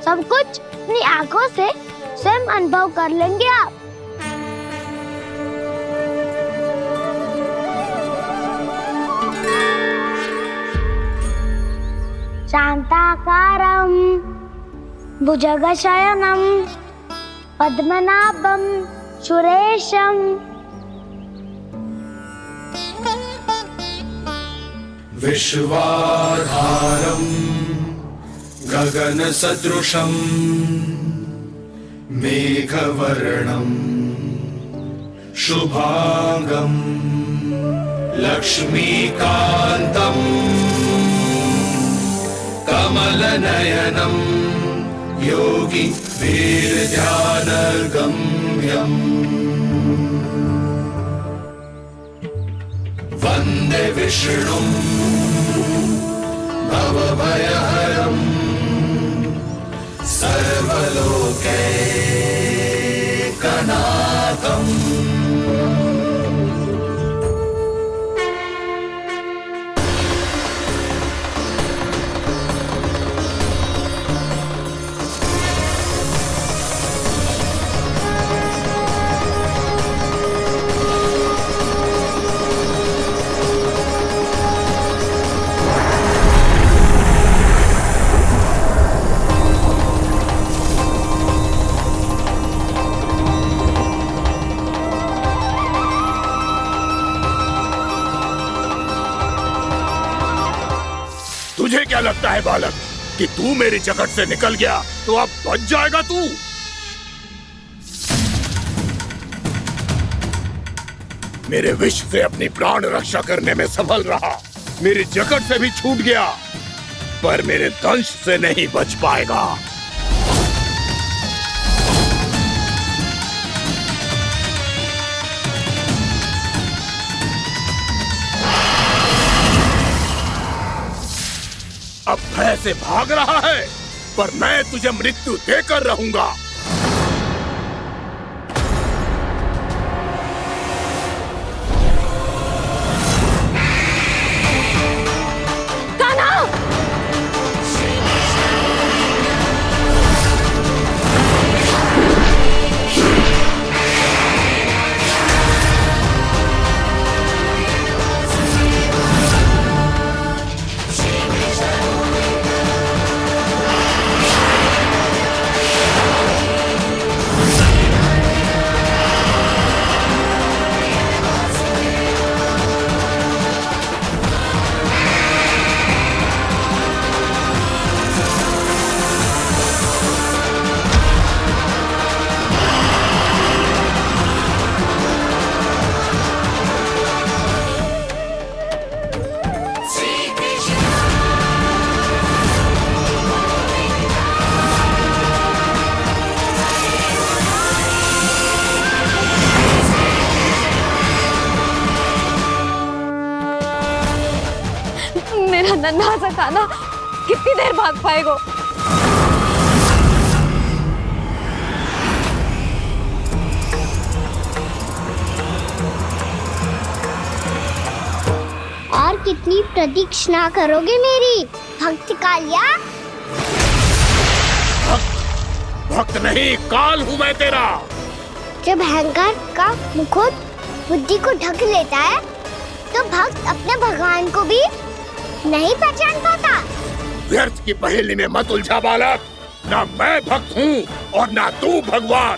सब कुछ अपनी आंखों से स्वयं अनुभव कर लेंगे आप। शांताकारं भुजगशयनं पद्मनाभं सुरेशं विश्वाधारं गगनसदृशं मेघवर्णं शुभांगं लक्ष्मीकान्तं कमलनयनं योगी वीरध्यानगम्यं वन्दे विष्णुं भवभयहरम् सर्वलोकैकनाथम्। तुझे क्या लगता है बालक कि तू मेरी जकड़ से निकल गया तो अब बच जाएगा तू? मेरे विष से अपनी प्राण रक्षा करने में सफल रहा, मेरी जकड़ से भी छूट गया, पर मेरे दंश से नहीं बच पाएगा। अब भय से भाग रहा है, पर मैं तुझे मृत्यु देकर रहूंगा। मेरा नन्हा सा कान्हा कितनी देर भाग पाएगा? और कितनी प्रतीक्षा करोगे मेरी भक्त कालिया? भक्त नहीं, काल हूं मैं तेरा। जब अहंकार का मुकुट बुद्धि को ढक लेता है तो भक्त अपने भगवान को भी नहीं पहचान पाता। व्यर्थ की पहेली में मत उलझा बालक, ना मैं भक्त हूँ और ना तू भगवान।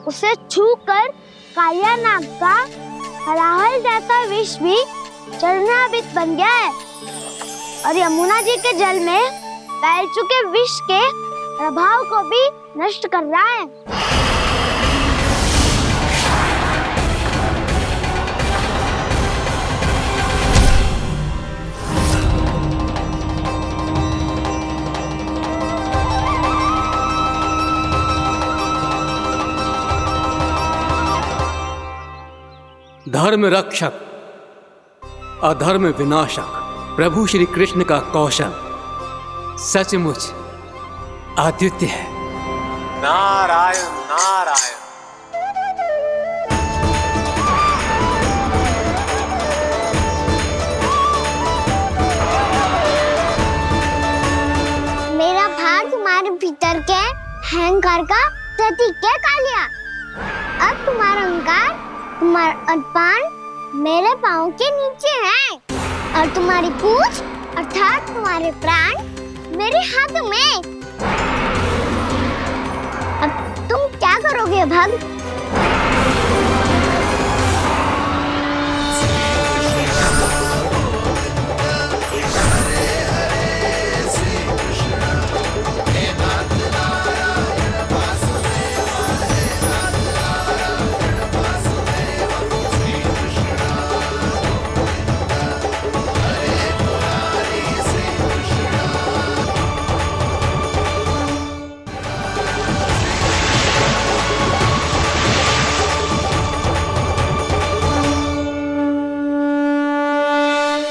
उसे छूकर कालिया नाग का हलाहल जैसा विष भी चरणामृत बन गया है और यमुना जी के जल में फैल चुके विष के प्रभाव को भी नष्ट कर रहा है। धर्म रक्षक अधर्म विनाशक प्रभु श्री कृष्ण का कौशल सचमुच अद्वितीय है। नारायण नारायण। मेरा भाग तुम्हारे भीतर के अहंकार का प्रतीक है कालिया। अब तुम्हारा अहंकार, तुम्हारा अनपान मेरे पाँव के नीचे है और तुम्हारी पूंछ अर्थात तुम्हारे प्राण मेरे हाथ में। अब तुम क्या करोगे भक्त?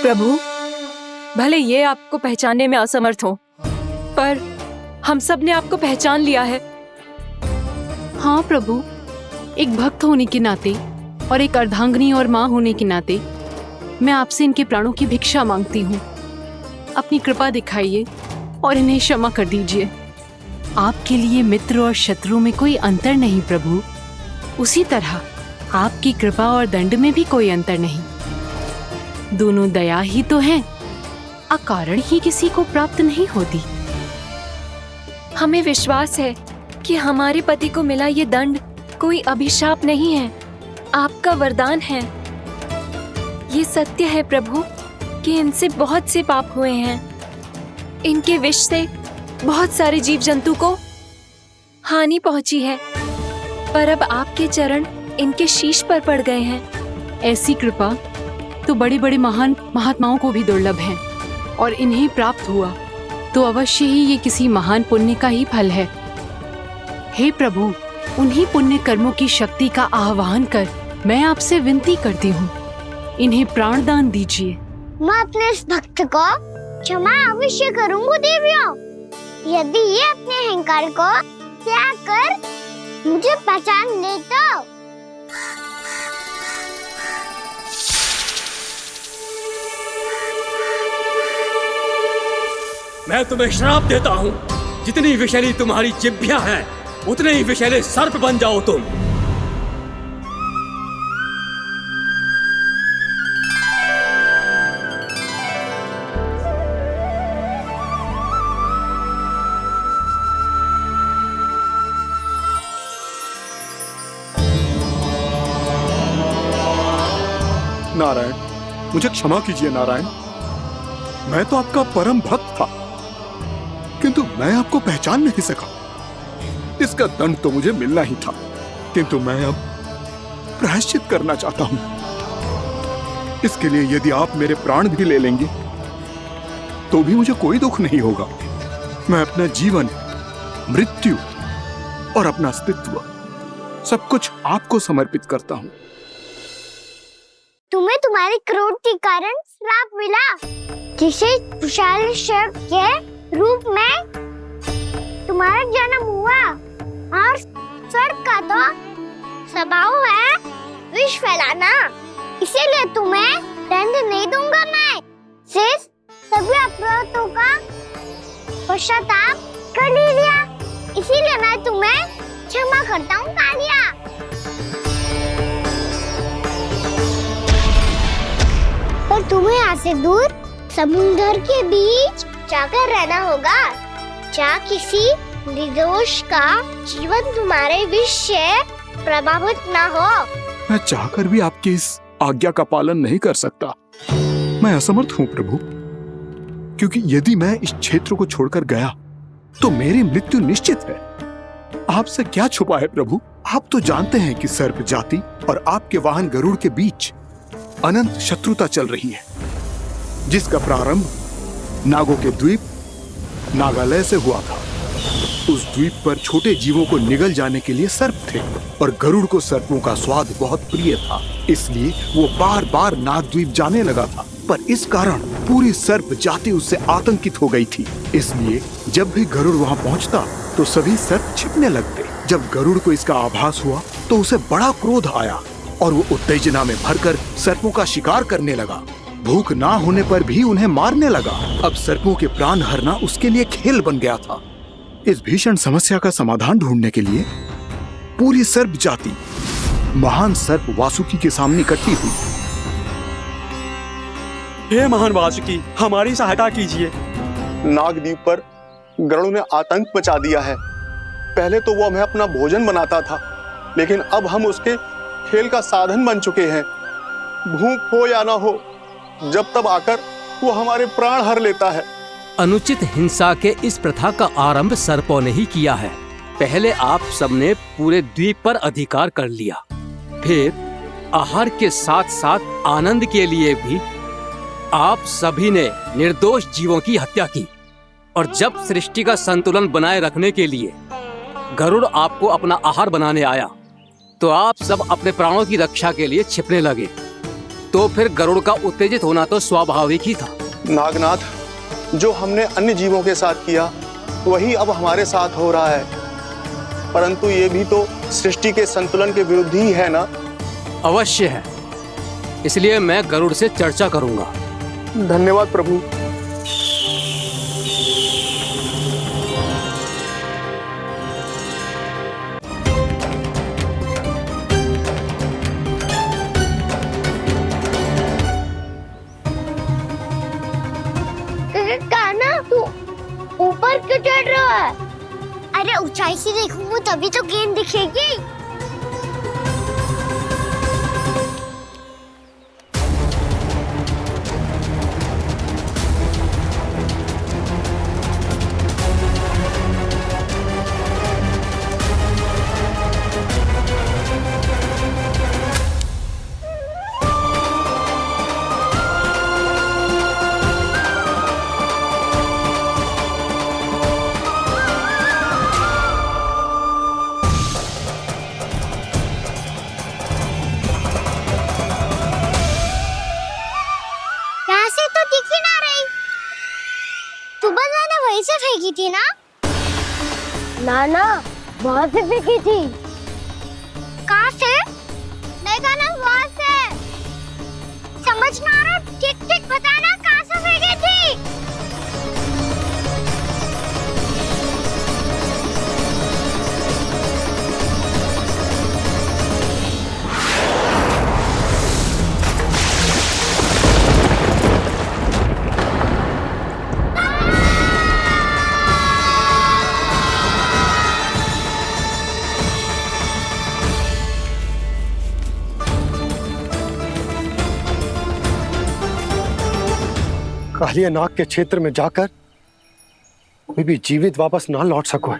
प्रभु, भले ये आपको पहचानने में असमर्थ हो, पर हम सब ने आपको पहचान लिया है। हाँ प्रभु, एक भक्त होने के नाते और एक अर्धांगिनी और माँ होने के नाते मैं आपसे इनके प्राणों की भिक्षा मांगती हूँ। अपनी कृपा दिखाइए और इन्हें क्षमा कर दीजिए। आपके लिए मित्र और शत्रु में कोई अंतर नहीं प्रभु। उसी तरह आपकी कृपा और दंड में भी कोई अंतर नहीं। दोनों दया ही तो हैं, अकारण ही किसी को प्राप्त नहीं होती। हमें विश्वास है कि हमारे पति को मिला ये दंड कोई अभिशाप नहीं है, आपका वरदान है। ये सत्य है प्रभु कि इनसे बहुत से पाप हुए हैं। इनके विष से बहुत सारे जीव जंतु को हानि पहुंची है, पर अब आपके चरण इनके शीश पर पड़ गए हैं। ऐसी कृपा तो बड़े बड़े महान महात्माओं को भी दुर्लभ है और इन्हें प्राप्त हुआ तो अवश्य ही ये किसी महान पुण्य का ही फल है। हे प्रभु, उन्हीं पुण्य कर्मों की शक्ति का आह्वान कर मैं आपसे विनती करती हूँ, इन्हें प्राण दान दीजिए। मैं अपने इस भक्त को क्षमा अवश्य करूँगी देवियों, यदि ये अपने अहंकार को त्याग कर मुझे पहचान ले तो। मैं तुम्हें श्राप देता हूँ, जितनी विषैली तुम्हारी जिह्वा है उतने ही विषैले सर्प बन जाओ तुम। नारायण, मुझे क्षमा कीजिए नारायण। मैं तो आपका परम भक्त था, किंतु मैं आपको पहचान नहीं सका। इसका दंड तो मुझे मिलना ही था, किंतु मैं अब प्रायश्चित करना चाहता हूं। इसके लिए यदि आप मेरे प्राण भी ले लेंगे तो भी मुझे कोई दुख नहीं होगा। मैं अपना जीवन, मृत्यु और अपना अस्तित्व सब कुछ आपको समर्पित करता हूं। तुम्हें तुम्हारी क्रोध के कारण श्राप मिला, जिसे विशाल सर्प के रूप में तुम्हारा जन्म हुआ और सर्प का तो स्वभाव है विष फैलाना। इसीलिए तुम्हें दंड नहीं दूंगा मैं, सिर्फ सभी अपराधों का पश्चाताप कर लिया। इसीलिए मैं तुम्हें क्षमा करता हूँ कालिया। पर तुम्हें यहाँ से दूर समुद्र के बीच जाकर रहना होगा, जहाँ किसी निर्दोष का जीवन तुम्हारे विष से प्रभावित ना हो। मैं चाहकर भी आपकी इस आज्ञा का पालन नहीं कर सकता। मैं असमर्थ हूं प्रभु, क्योंकि यदि मैं इस क्षेत्र को छोड़कर गया तो मेरी मृत्यु निश्चित है। आपसे क्या छुपा है प्रभु? आप तो जानते हैं कि सर्प जाति और आपके वाहन गरुड़ के बीच अनंत शत्रुता चल रही है, जिसका प्रारंभ नागों के द्वीप नागालय से हुआ था। उस द्वीप पर छोटे जीवों को निगल जाने के लिए सर्प थे और गरुड़ को सर्पों का स्वाद बहुत प्रिय था, इसलिए वो बार बार नागद्वीप जाने लगा था। पर इस कारण पूरी सर्प जाति उससे आतंकित हो गई थी, इसलिए जब भी गरुड़ वहां पहुंचता तो सभी सर्प छिपने लगते। जब गरुड़ को इसका आभास हुआ तो उसे बड़ा क्रोध आया और वो उत्तेजना में भरकर सर्पों का शिकार करने लगा। भूख ना होने पर भी उन्हें मारने लगा। अब सर्पों के प्राण हरना उसके लिए खेल बन गया था। इस भीषण समस्या का समाधान ढूंढने के लिए पूरी सर्प जाति महान सर्प वासुकी के सामने इकट्ठी हुई। हे महान वासुकी, हमारी सहायता कीजिए। नागद्वीप पर गरुड़ ने आतंक मचा दिया है। पहले तो वो हमें अपना भोजन बनाता था, लेकिन अब हम उसके खेल का साधन बन चुके हैं। भूख हो या ना हो, जब तब आकर वो हमारे प्राण हर लेता है। अनुचित हिंसा के इस प्रथा का आरंभ सर्पों ने ही किया है। पहले आप सबने पूरे द्वीप पर अधिकार कर लिया, फिर आहार के साथ साथ आनंद के लिए भी आप सभी ने निर्दोष जीवों की हत्या की। और जब सृष्टि का संतुलन बनाए रखने के लिए गरुड़ आपको अपना आहार बनाने आया तो आप सब अपने प्राणों की रक्षा के लिए छिपने लगे। तो फिर गरुड़ का उत्तेजित होना तो स्वाभाविक ही था। नागनाथ, जो हमने अन्य जीवों के साथ किया वही अब हमारे साथ हो रहा है, परंतु ये भी तो सृष्टि के संतुलन के विरुद्ध ही है ना? अवश्य है, इसलिए मैं गरुड़ से चर्चा करूंगा। धन्यवाद प्रभु। कान्हा, तू ऊपर क्यों चढ़ रहा है? अरे ऊंचाई से देखूंगा तभी तो गेंद दिखेगी। से फेंकी थी ना? ना, वहाँ से फेंकी थी। कहाँ से? देखा ना, वहाँ से। समझ ना आ रहा, ठीक बताना कहाँ से फेंकी थी? कालिया नाग के क्षेत्र में जाकर कोई भी जीवित वापस ना लौट सको।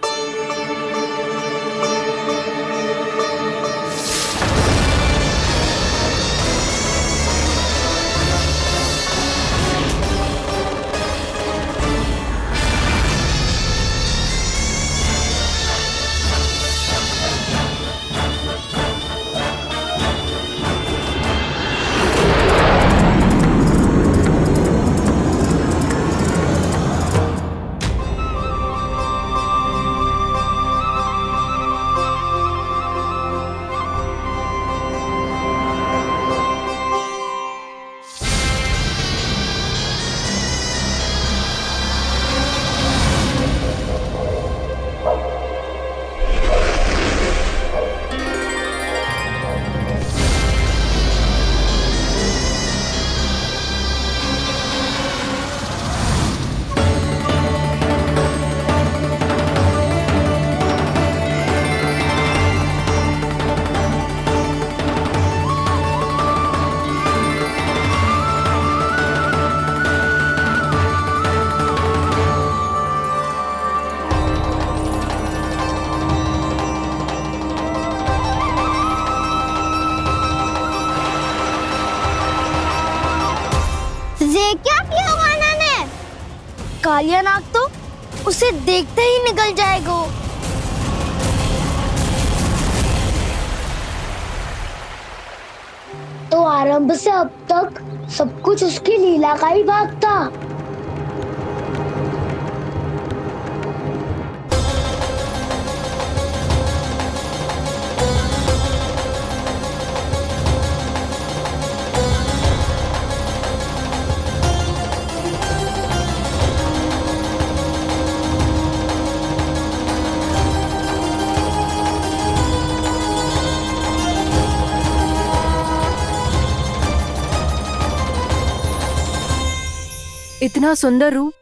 कालिया नाग तो उसे देखते ही निकल जाएगा। तो आरंभ से अब तक सब कुछ उसकी लीला का ही भाग था। इतना सुंदर रूप,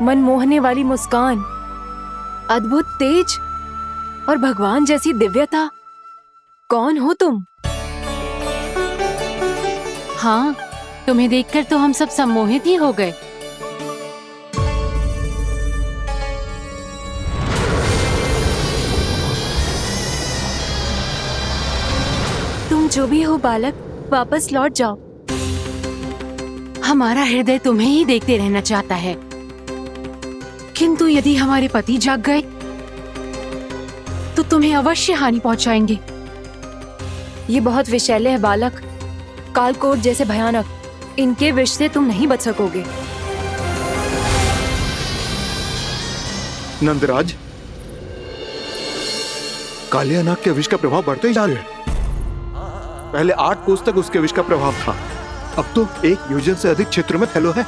मन मोहने वाली मुस्कान, अद्भुत तेज और भगवान जैसी दिव्यता। कौन हो तुम? हाँ, तुम्हें देखकर तो हम सब सम्मोहित ही हो गए। तुम जो भी हो बालक, वापस लौट जाओ। हमारा हृदय तुम्हें ही देखते रहना चाहता है, किंतु यदि हमारे पति जाग गए तो तुम्हें अवश्य हानि पहुंचाएंगे। ये बहुत विषैले है बालक, कालकोट जैसे भयानक। इनके विष से तुम नहीं बच सकोगे। नंदराज, कालिया नाग के विष का प्रभाव बढ़ते ही जा रहा है। पहले 8 कोस तक उसके विष का प्रभाव था, अब तो 1 योजन से अधिक क्षेत्र में फैलो है।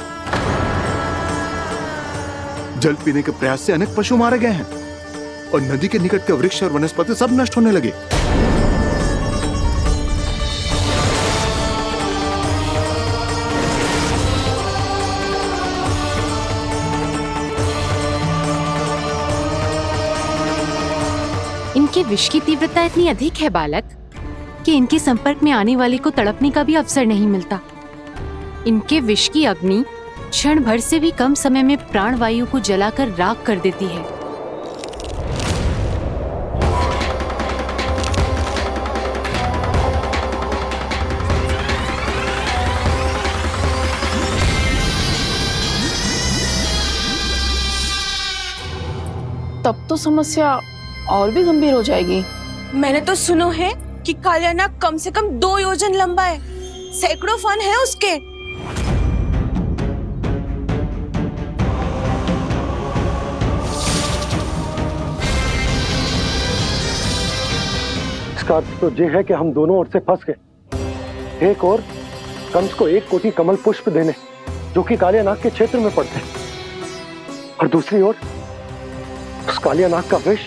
जल पीने के प्रयास से अनेक पशु मारे गए हैं और नदी के निकट के वृक्ष और वनस्पति सब नष्ट होने लगे। इनके विष की तीव्रता इतनी अधिक है बालक कि इनके संपर्क में आने वाले को तड़पने का भी अवसर नहीं मिलता। इनके विष की अग्नि क्षण भर से भी कम समय में प्राणवायु को जलाकर राख कर देती है। तब तो समस्या और भी गंभीर हो जाएगी। मैंने तो सुनो है कि कालिया नाग कम से कम 2 योजन लंबा है, सैकड़ों फन है उसके। इसका अर्थ तो ये है कि हम दोनों ओर से फंस गए। एक और कंस को 1 कोटि कमल पुष्प देने जो कि कालिया नाग के क्षेत्र में पड़ते हैं, और दूसरी ओर उस कालिया नाग का विष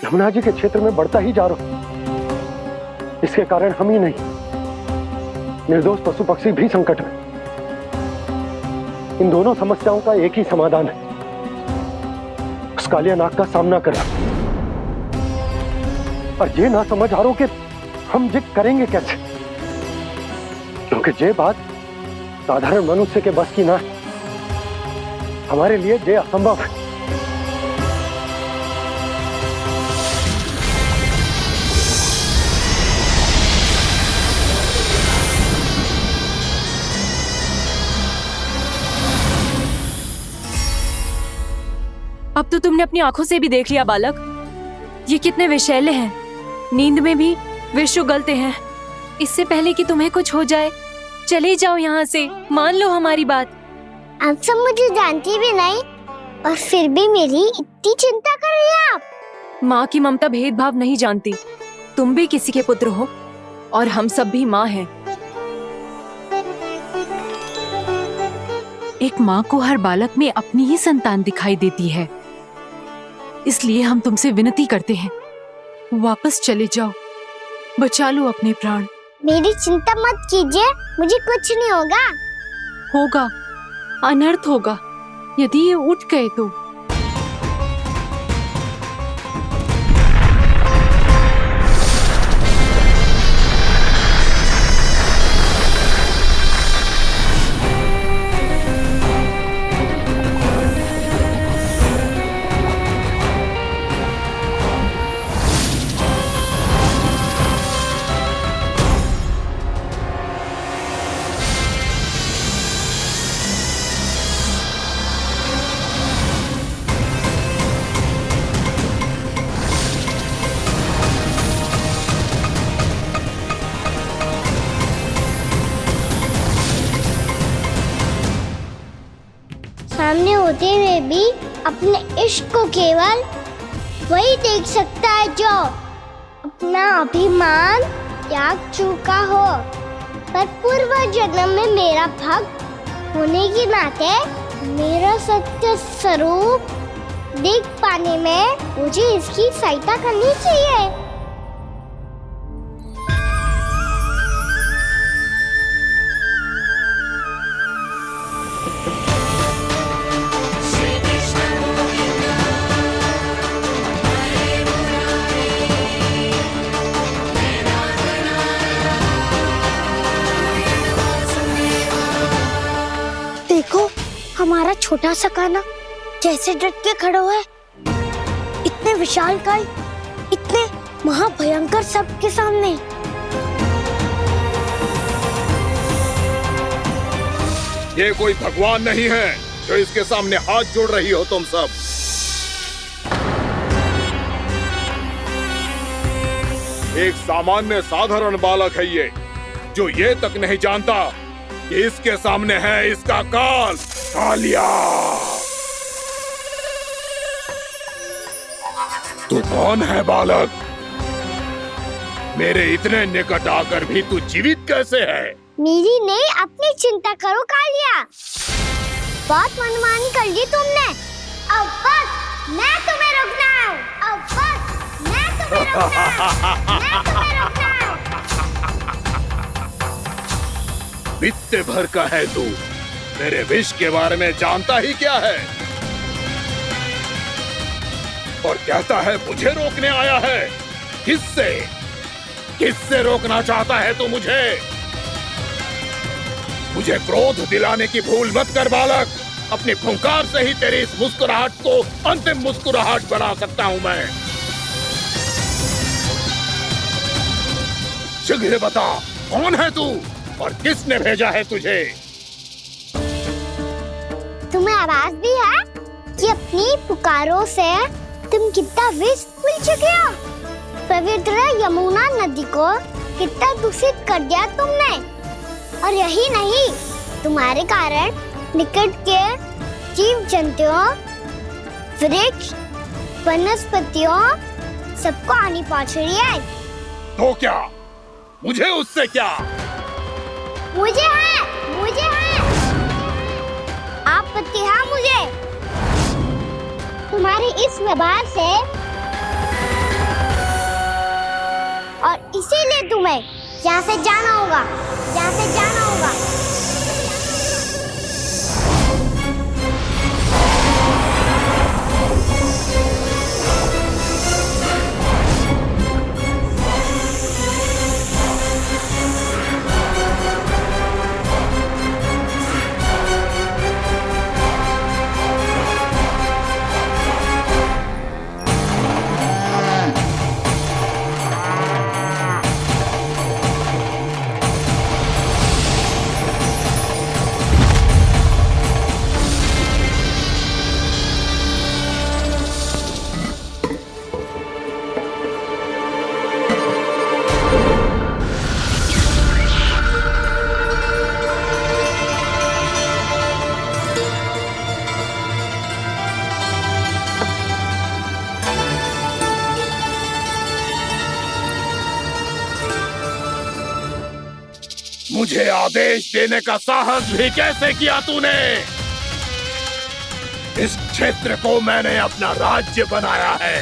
यमुना जी के क्षेत्र में बढ़ता ही जा रहा। इसके कारण हम ही नहीं, निर्दोष पशु पक्षी भी संकट में। इन दोनों समस्याओं का एक ही समाधान है, उस कालिया नाग का सामना करना। और ये ना समझ आ रहा कि हम ये करेंगे कैसे, क्योंकि ये बात साधारण मनुष्य के बस की ना है। हमारे लिए ये असंभव है। अब तो तुमने अपनी आंखों से भी देख लिया बालक, ये कितने विषैले हैं। नींद में भी विष उगलते हैं। इससे पहले कि तुम्हें कुछ हो जाए, चले जाओ यहाँ से, मान लो हमारी बात। आप सब मुझे जानती भी नहीं और फिर भी मेरी इतनी चिंता कर रही हैं आप। माँ की ममता भेदभाव नहीं जानती। तुम भी किसी के पुत्र हो और हम सब भी माँ हैं। एक माँ को हर बालक में अपनी ही संतान दिखाई देती है, इसलिए हम तुमसे विनती करते हैं, वापस चले जाओ, बचा लो अपने प्राण। मेरी चिंता मत कीजिए, मुझे कुछ नहीं होगा। होगा, अनर्थ होगा यदि ये उठ गए तो। सामने होते हुए भी अपने इश्क को केवल वही देख सकता है जो अपना अभिमान त्याग चुका हो। पर पूर्व जन्म में मेरा भक्त होने के नाते मेरा सत्य स्वरूप देख पाने में मुझे इसकी सहायता करनी चाहिए। देखो हमारा छोटा सा कान्हा कैसे डट के खड़ा हुआ है, इतने विशालकाय, इतने महाभयंकर सबके सामने। ये कोई भगवान नहीं है जो इसके सामने हाथ जोड़ रही हो तुम सब। एक सामान्य साधारण बालक है ये, जो ये तक नहीं जानता कि इसके सामने है इसका काल, कालिया। तू कौन है बालक? मेरे इतने निकट आकर भी तू जीवित कैसे है? मेरी नहीं, अपनी चिंता करो कालिया। बहुत मनमानी कर ली तुमने। अब बस मैं तुम्हें रोकना हूँ। अब बस मैं तुम्हें रोकना हूँ। बित्ते भर का है तू, मेरे विष के बारे में जानता ही क्या है? और कहता है मुझे रोकने आया है। किससे? किससे रोकना चाहता है तू मुझे? मुझे क्रोध दिलाने की भूल मत कर बालक। अपनी फुंकार से ही तेरी इस मुस्कुराहट को अंतिम मुस्कुराहट बना सकता हूं मैं। शीघ्र बता, कौन है तू और किसने भेजा है तुझे? तुम्हें आवाज भी है कि अपनी पुकारों से तुम कितना विष भूल चुके हो। पवित्र यमुना नदी को कितना दूषित कर दिया तुमने। और यही नहीं, तुम्हारे कारण निकट के जीव जंतुओं, वृक्ष, वनस्पतियों सबको हानि पहुंच रही है। तो क्या? मुझे उससे क्या? मुझे है, आपत्ति है मुझे तुम्हारे इस व्यवहार से, और इसीलिए तुम्हें यहाँ से जाना होगा। मुझे आदेश देने का साहस भी कैसे किया तूने? इस क्षेत्र को मैंने अपना राज्य बनाया है,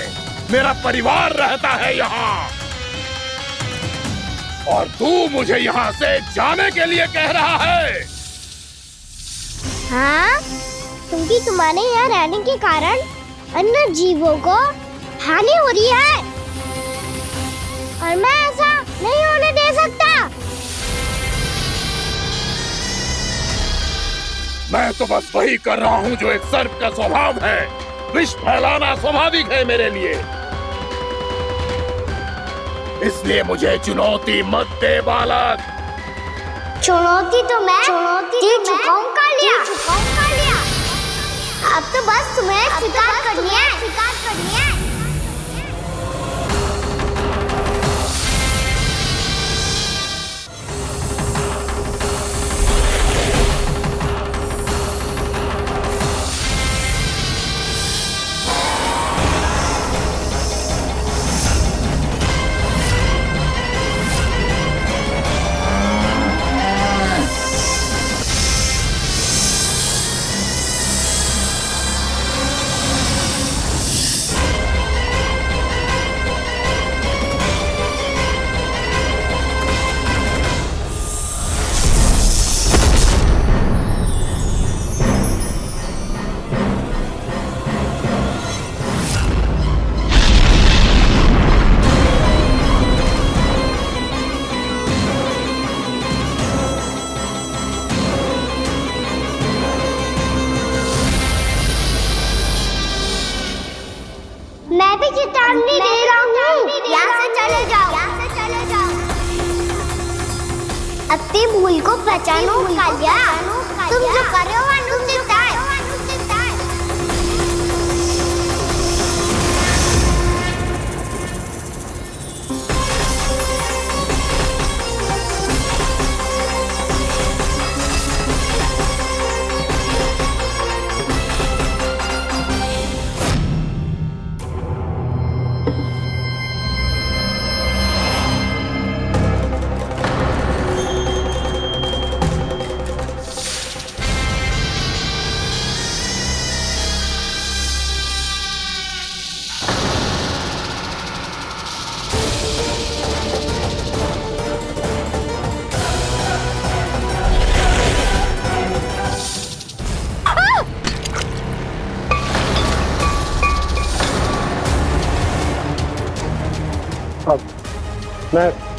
मेरा परिवार रहता है यहाँ, और तू मुझे यहाँ से जाने के लिए कह रहा है? हाँ, क्योंकि तुम्हारे यहाँ रहने के कारण अन्य जीवों को हानि हो रही है, और मैं ऐसा नहीं होने दे सकता। मैं तो बस वही कर रहा हूँ जो एक सर्प का स्वभाव है। विष फैलाना स्वाभाविक है मेरे लिए, इसलिए मुझे चुनौती मत दे बालक। चुनौती तो मैं दे चुका हूँ कालिया। अब तो बस तुम्हें स्वीकार करनी है। भूल को पहचानो कालिया, तुम जो कर रहे हो अनुचित है।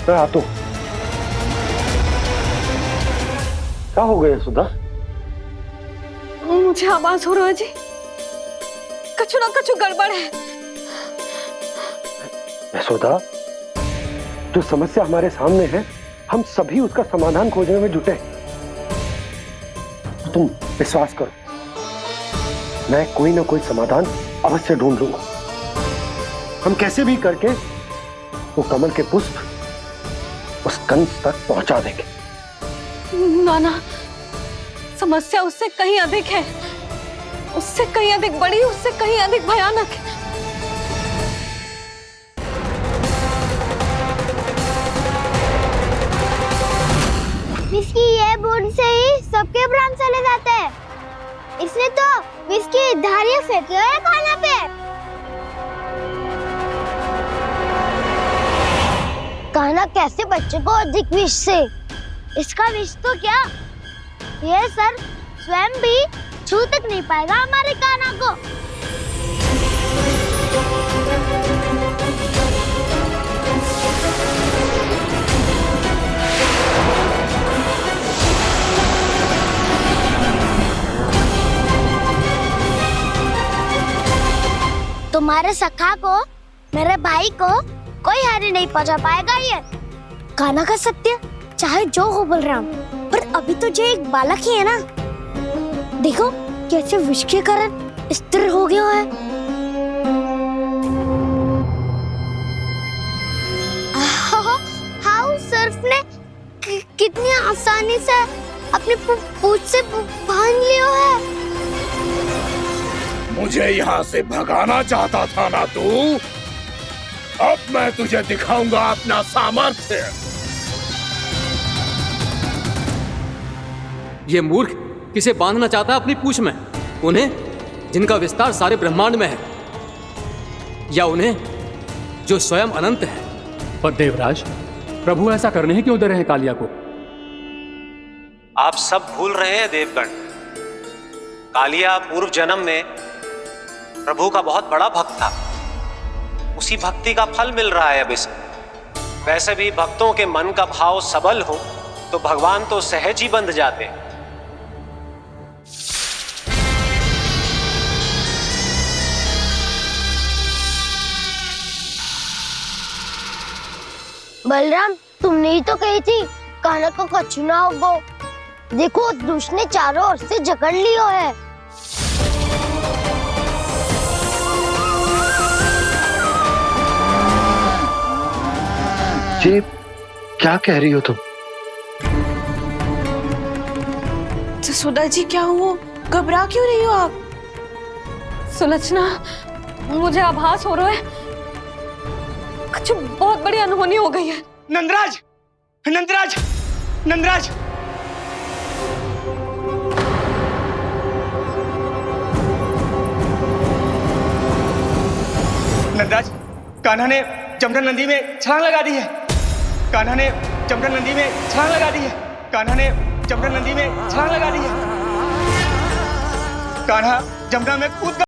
मैं आता हूँ। क्या हो गया सुधा? मुझे आवाज हो रहा है जी, कछु ना कछु गड़बड़ है। यशोदा, जो समस्या हमारे सामने है, हम सभी उसका समाधान खोजने में जुटे। तुम विश्वास करो, मैं कोई ना कोई समाधान अवश्य ढूंढ लूंगा। हम कैसे भी करके वो कमल के पुष्प उस कंस तक पहुंचा देंगे। नाना, समस्या उससे कहीं अधिक है, उससे कहीं अधिक बड़ी, उससे कहीं अधिक भयानक है। विस्की ये बूंद से ही सबके प्राण चले जाते हैं। इसने तो विस्की धारियां फेंकी है खाना पे। कान्हा कैसे बच्चे को अधिक विष से? इसका विष तो क्या, ये सर स्वयं भी छू तक नहीं पाएगा हमारे कान्हा को। तुम्हारे सखा को, मेरे भाई को कोई हानि नहीं पहुंचा पाएगा। ये कान्हा का सत्य चाहे जो हो बलराम, पर अभी तो जो एक बालक ही है ना। देखो कैसे विष के कारण स्थिर हो गया है। हाउ सर्फ ने कितनी आसानी से अपनी पूंछ से बांध लिया है। मुझे यहाँ से भगाना चाहता था ना तू? अब मैं तुझे दिखाऊंगा अपना सामर्थ्य। ये मूर्ख किसे बांधना चाहता है अपनी पूंछ में? उन्हें जिनका विस्तार सारे ब्रह्मांड में है, या उन्हें जो स्वयं अनंत है? पर देवराज, प्रभु ऐसा करने ही क्यों दे रहे हैं कालिया को? आप सब भूल रहे हैं देवगण, कालिया पूर्व जन्म में प्रभु का बहुत बड़ा भक्त था। उसी भक्ति का फल मिल रहा है अब इसे। वैसे भी भक्तों के मन का भाव सबल हो तो भगवान तो सहज ही बंध जाते हैं। बलराम, तुमने ही तो कही थी कान्हा को कछु ना होगो। देखो दुष्ट ने चारों ओर से जकड़ लियो है। ये क्या कह रही हो तुम? सुधा जी, क्या हुआ? घबरा क्यों रही हो आप? सुलक्षणा, मुझे आभास हो रहा है कुछ बहुत बड़ी अनहोनी हो गई है। नंदराज, नंदराज, नंदराज! नंदराज, कान्हा ने जमदग्नि नदी में छलांग लगा दी है। कान्हा ने जमदग्नि नदी में छलांग लगा दी है। कान्हा ने जमदग्नि नदी में छलांग लगा दी है। कान्हा जमुना में कूद